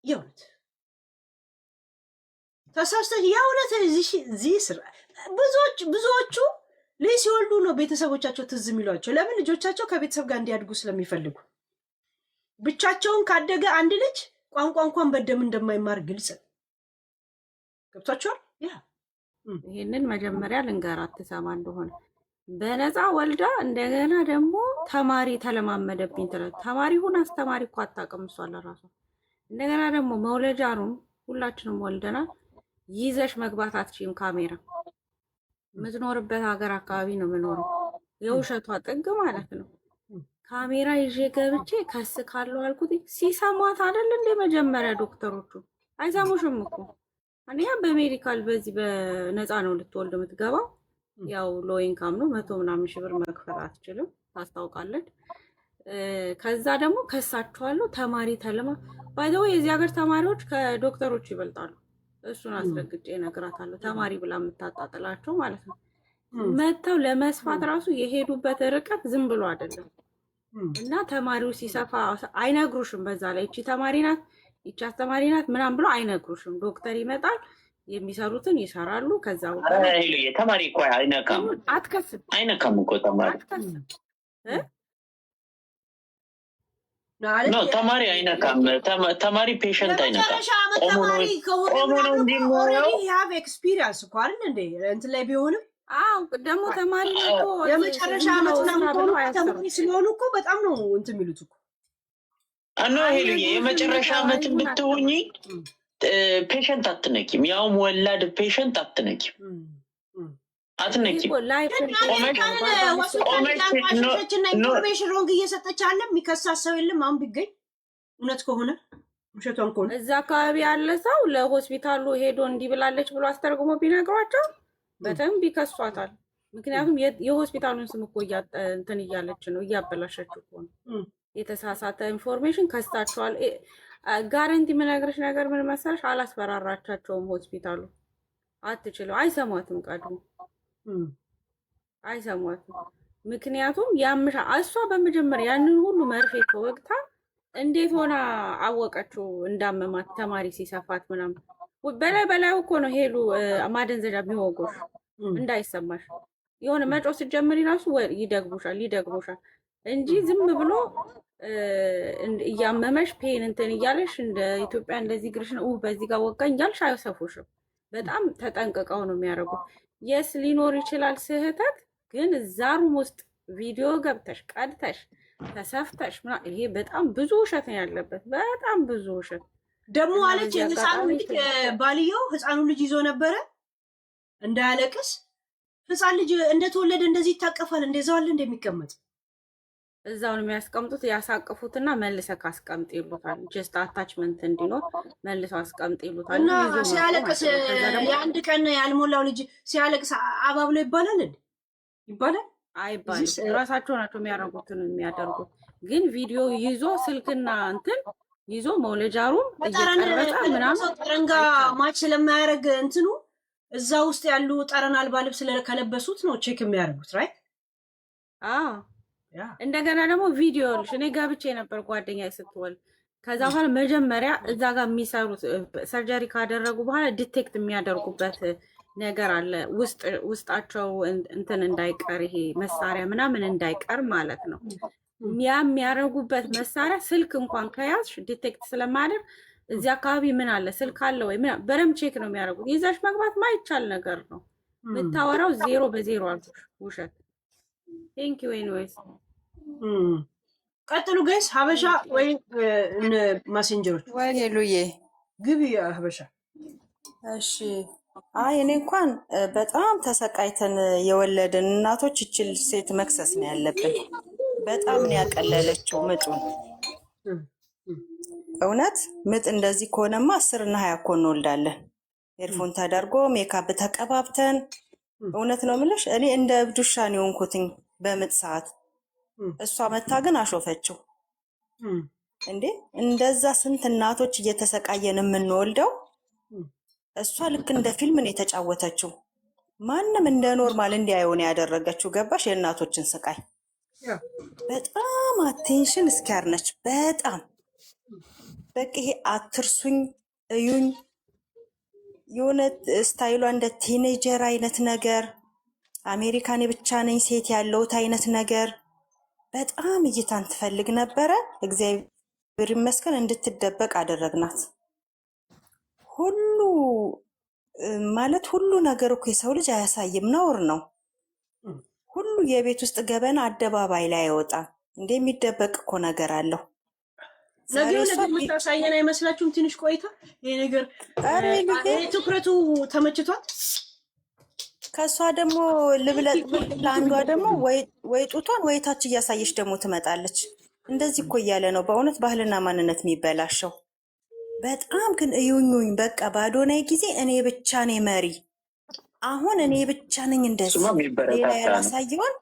የእውነት ተሳስተሽ የእውነት እዚህ ስራ ብዙዎቹ ልጅ ሲወልዱ ነው ቤተሰቦቻቸው ትዝ የሚሏቸው። ለምን? ልጆቻቸው ከቤተሰብ ጋር እንዲያድጉ ስለሚፈልጉ። ብቻቸውን ካደገ አንድ ልጅ ቋንቋ እንኳን በደም እንደማይማር ግልጽ ገብቷቸዋል። ይህንን መጀመሪያ ልንገራት ትሰማ እንደሆነ በነፃ ወልዳ እንደገና ደግሞ ተማሪ ተለማመደብኝ ትላለች። ተማሪ ሁን አስተማሪ እኮ አታውቅም እሷ ለራሷ። እንደገና ደግሞ መውለጃኑን ሁላችንም ወልደናል። ይዘሽ መግባት አትችይም። ካሜራ የምትኖርበት ሀገር አካባቢ ነው የምኖረው። የውሸቷ ጥግ ማለት ነው። ካሜራ ይዤ ገብቼ ከስ ካለው አልኩት። ሲሰሟት አይደል እንደ መጀመሪያ ዶክተሮቹ አይሰሙሽም እኮ አንያ በሜዲካል በዚህ በነፃ ነው ልትወልድ የምትገባው። ያው ሎ ኢንካም ነው 100 ምናምን ሺህ ብር መክፈል አትችልም፣ ታስታውቃለች። ከዛ ደግሞ ከሳችኋለሁ ተማሪ ተለማ ባይዘው የዚህ ሀገር ተማሪዎች ከዶክተሮች ይበልጣሉ። እሱን አስረግጬ እነግራታለሁ። ተማሪ ብላ የምታጣጥላቸው ማለት ነው። መተው ለመስፋት ራሱ የሄዱበት ርቀት ዝም ብሎ አይደለም። እና ተማሪው ሲሰፋ አይነግሩሽም። በዛ ላይ እቺ ተማሪ ናት ይቺ አስተማሪ ናት ምናምን ብሎ አይነግሩሽም። ዶክተር ይመጣል፣ የሚሰሩትን ይሰራሉ። ከዛ በኋላ ተማሪ እኮ አይነካም፣ አትከስም፣ አይነካም እኮ ተማሪ ነው። ተማሪ አይነካም፣ ተማሪ ፔሸንት አይነካም። ቆሞ ነው እንጂ ያብ ኤክስፒሪየንስ እኮ አይደል እንዴ እንትን ላይ ቢሆንም ደግሞ ተማሪ እኮ የመጨረሻ ዓመት ተማሪ ስለሆኑ እኮ በጣም ነው እንትን የሚሉት እኮ አኖ ሄሉ የመጨረሻ ዓመት ብትሆኚ ፔሸንት አትነኪም። ያውም ወላድ ፔሸንት አትነኪም፣ አትነኪም። ኢንፎርሜሽን ሮንግ እየሰጠች አለ። የሚከሳት ሰው የለም። አሁን ቢገኝ እውነት ከሆነ ውሸቷን ከሆነ እዛ አካባቢ ያለ ሰው ለሆስፒታሉ ሄዶ እንዲህ ብላለች ብሎ አስተርጉሞ ቢነግሯቸው በደንብ ይከሷታል። ምክንያቱም የሆስፒታሉን ስም እኮ እንትን እያለች ነው፣ እያበላሸች እኮ ነው። የተሳሳተ ኢንፎርሜሽን ከስታቸዋል። ጋረንቲ የምነግርሽ ነገር ምን መሰለሽ፣ አላስፈራራቻቸውም። ሆስፒታሉ አትችለው፣ አይሰሟትም፣ ቀድሞ አይሰሟትም። ምክንያቱም ያምሻ እሷ በመጀመሪያ ያንን ሁሉ መርፌ ከወቅታ እንዴት ሆና አወቀችው እንዳመማት? ተማሪ ሲሰፋት ምናምን በላይ እኮ ነው ሄሉ ማደንዘዣ ቢወጎሽ እንዳይሰማሽ። የሆነ መጮ ስትጀምሪ ራሱ ይደግሙሻል እንጂ ዝም ብሎ እያመመሽ ፔን እንትን እያለሽ እንደ ኢትዮጵያ እንደዚህ ግርሽን በዚህ ጋር ወጋኝ እያልሽ አይሰፉሽም። በጣም ተጠንቅቀው ነው የሚያደርጉት። የስ ሊኖር ይችላል ስህተት፣ ግን እዛ ሩም ውስጥ ቪዲዮ ገብተሽ ቀድተሽ ተሰፍተሽ ይሄ በጣም ብዙ ውሸት ነው ያለበት፣ በጣም ብዙ ውሸት። ደግሞ አለች ህፃኑ ልጅ ባልየው ህፃኑ ልጅ ይዞ ነበረ እንዳያለቅስ። ህፃን ልጅ እንደተወለደ እንደዚህ ይታቀፋል? እንደዛው አለ እንደሚቀመጥ እዛውን የሚያስቀምጡት ያሳቅፉትና መልሰ ካስቀምጥ ይሉታል። ጀስት አታችመንት እንዲኖር መልሰው አስቀምጥ ይሉታል። እና ሲያለቅስ የአንድ ቀን ያልሞላው ልጅ ሲያለቅስ አባብሎ ይባላል እንዴ? ይባላል አይባልም። ራሳቸው ናቸው የሚያደርጉትን የሚያደርጉት። ግን ቪዲዮ ይዞ ስልክና እንትን ይዞ መውለጃሩን እየቀረጸ ምናምን ጠረን ጋር ማች ስለማያደርግ እንትኑ እዛ ውስጥ ያሉ ጠረን አልባ ልብስ ከለበሱት ነው ቼክ የሚያደርጉት። ራይት እንደገና ደግሞ ቪዲዮ ልሽ እኔ ገብቼ ነበር ጓደኛ ስትወልድ። ከዛ በኋላ መጀመሪያ እዛ ጋር የሚሰሩት ሰርጀሪ ካደረጉ በኋላ ዲቴክት የሚያደርጉበት ነገር አለ። ውስጣቸው እንትን እንዳይቀር ይሄ መሳሪያ ምናምን እንዳይቀር ማለት ነው። ያ የሚያደርጉበት መሳሪያ ስልክ እንኳን ከያዝሽ ዲቴክት ስለማያደርግ እዚህ አካባቢ ምን አለ ስልክ አለ ወይ በደምብ ቼክ ነው የሚያደርጉት። ይዛሽ መግባት ማይቻል ነገር ነው። የምታወራው 0 በ0 አልኩሽ፣ ውሸት። ቴንክ ዩ ኤኒዌይስ። ቀጥሉ ጋይስ። ሀበሻ ወይ ማሴንጀሮች ወይ ሄሉዬ ግቢ ሀበሻ። እሺ አይ እኔ እንኳን በጣም ተሰቃይተን የወለድን እናቶች እችል ሴት መክሰስ ነው ያለብን። በጣም ነው ያቀለለችው ምጡን። እውነት ምጥ እንደዚህ ከሆነማ 10 እና 20 እኮ እንወልዳለን። ኤርፎን ተደርጎ ሜካፕ ተቀባብተን። እውነት ነው የምልሽ እኔ እንደ እብዱሻ ነው የሆንኩትኝ በምጥ ሰዓት። እሷ መታ ግን አሾፈችው። እንዴ እንደዛ ስንት እናቶች እየተሰቃየን የምንወልደው እሷ ልክ እንደ ፊልም ነው የተጫወተችው። ማንም እንደ ኖርማል እንዲያየውን ያደረገችው ገባሽ? የእናቶችን ስቃይ በጣም አቴንሽን እስኪያር ነች። በጣም በቃ ይሄ አትርሱኝ እዩኝ የሆነ ስታይሏ እንደ ቲኔጀር አይነት ነገር አሜሪካን ብቻ ነኝ ሴት ያለውት አይነት ነገር በጣም እይታን ትፈልግ ነበረ። እግዚአብሔር ይመስገን እንድትደበቅ አደረግናት። ሁሉ ማለት ሁሉ ነገር እኮ የሰው ልጅ አያሳይም፣ ነውር ነው። ሁሉ የቤት ውስጥ ገበና አደባባይ ላይ አይወጣም። እንደሚደበቅ እኮ ነገር አለው። ነገሩ የምታሳየን አይመስላችሁም? ትንሽ ቆይታ ይሄ ነገር ትኩረቱ ተመችቷት ከሷ ደግሞ ልብለጥ ለአንዷ ደግሞ ወይ ጡቷን ወይ ታች እያሳየች ደግሞ ትመጣለች። እንደዚህ እኮ እያለ ነው በእውነት ባህልና ማንነት የሚበላሸው። በጣም ግን እዩኙኝ በቃ ባዶናይ ጊዜ እኔ ብቻ ነኝ መሪ፣ አሁን እኔ ብቻ ነኝ እንደዚህ ሌላ ያላሳየውን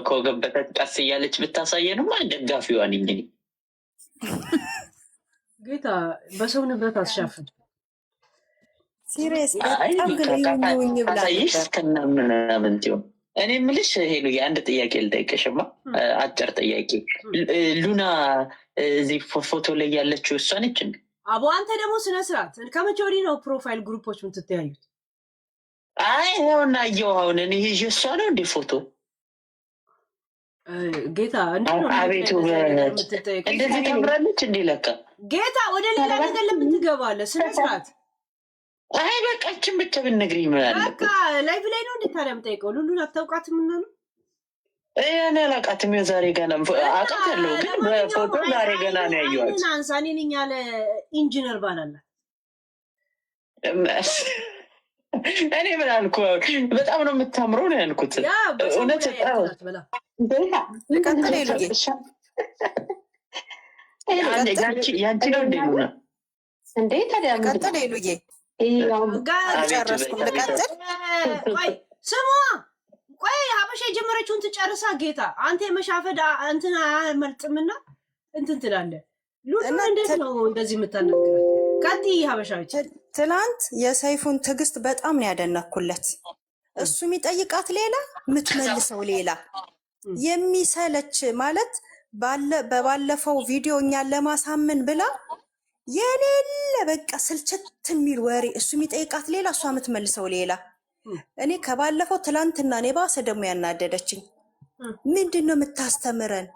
ከወገብ በታች ቀስ እያለች ብታሳየንማ ደጋፊዋ ነኝ እኔ። ጌታ በሰው ንብረት አስሻፍን ሲሪየስ በጣም ግን እዩኙኝ ብላ እስከናምናምን ሲሆን እኔ የምልሽ ሄሉ የአንድ ጥያቄ ልጠይቅሽማ፣ አጭር ጥያቄ። ሉና እዚህ ፎቶ ላይ ያለችው እሷ ነች እንዴ? አቦ አንተ ደግሞ ስነ ስርዓት። ከመቼ ወዲህ ነው ፕሮፋይል ግሩፖች የምትተያዩት? አይ ይኸውና አየሁ አሁን እኔ ይዤ እሷ ነው እንዴ ፎቶ? ጌታ አቤቱ እንደዚህ ታምራለች እንዴ? ለካ ጌታ ወደ ሌላ ነገር ለምትገባለህ ስነ ስርዓት። አይ በቃችን ብቻ ብትነግሪኝ ምን አለበት? በቃ ላይቭ ላይ ነው እንዴ ታዲያ የምጠይቀው? ሉሉን አታውቃትም እና ነው? እኔ አላውቃትም። የዛሬ ገና አውቃታለሁ ግን በፎቶ ዛሬ ገና ነው ያየኋት። አንሳ እኔ ነኝ ያለ ኢንጂነር ባላላት እኔ ምን አልኩ? በጣም ነው የምታምረው ነው ያልኩት። እውነት ያንቺ ነው እንዴ ሉና? እንዴ ታዲያ ቀጥል ሉዬ። ጨረስኩም ልቀጥል? ስሟ ቆይ ሀበሻ የጀመረችውን ትጨርሳ። ጌታ አንተ የመሻፈድ እንትን አያመልጥምና እንትን ትላለህ። ሉሉ እንዴት ነው እንደዚህ የምታናግራት? ቀጥይ ሀበሻዎች። ትናንት የሰይፉን ትዕግስት በጣም ነው ያደነኩለት። እሱ የሚጠይቃት ሌላ የምትመልሰው ሌላ የሚሰለች ማለት በባለፈው ቪዲዮ እኛን ለማሳመን ብላ የሌለ በቃ ስልችት የሚል ወሬ እሱ የሚጠይቃት ሌላ እሷ የምትመልሰው ሌላ። እኔ ከባለፈው ትላንትና እኔ ባሰ ደግሞ ያናደደችኝ ምንድን ነው የምታስተምረን?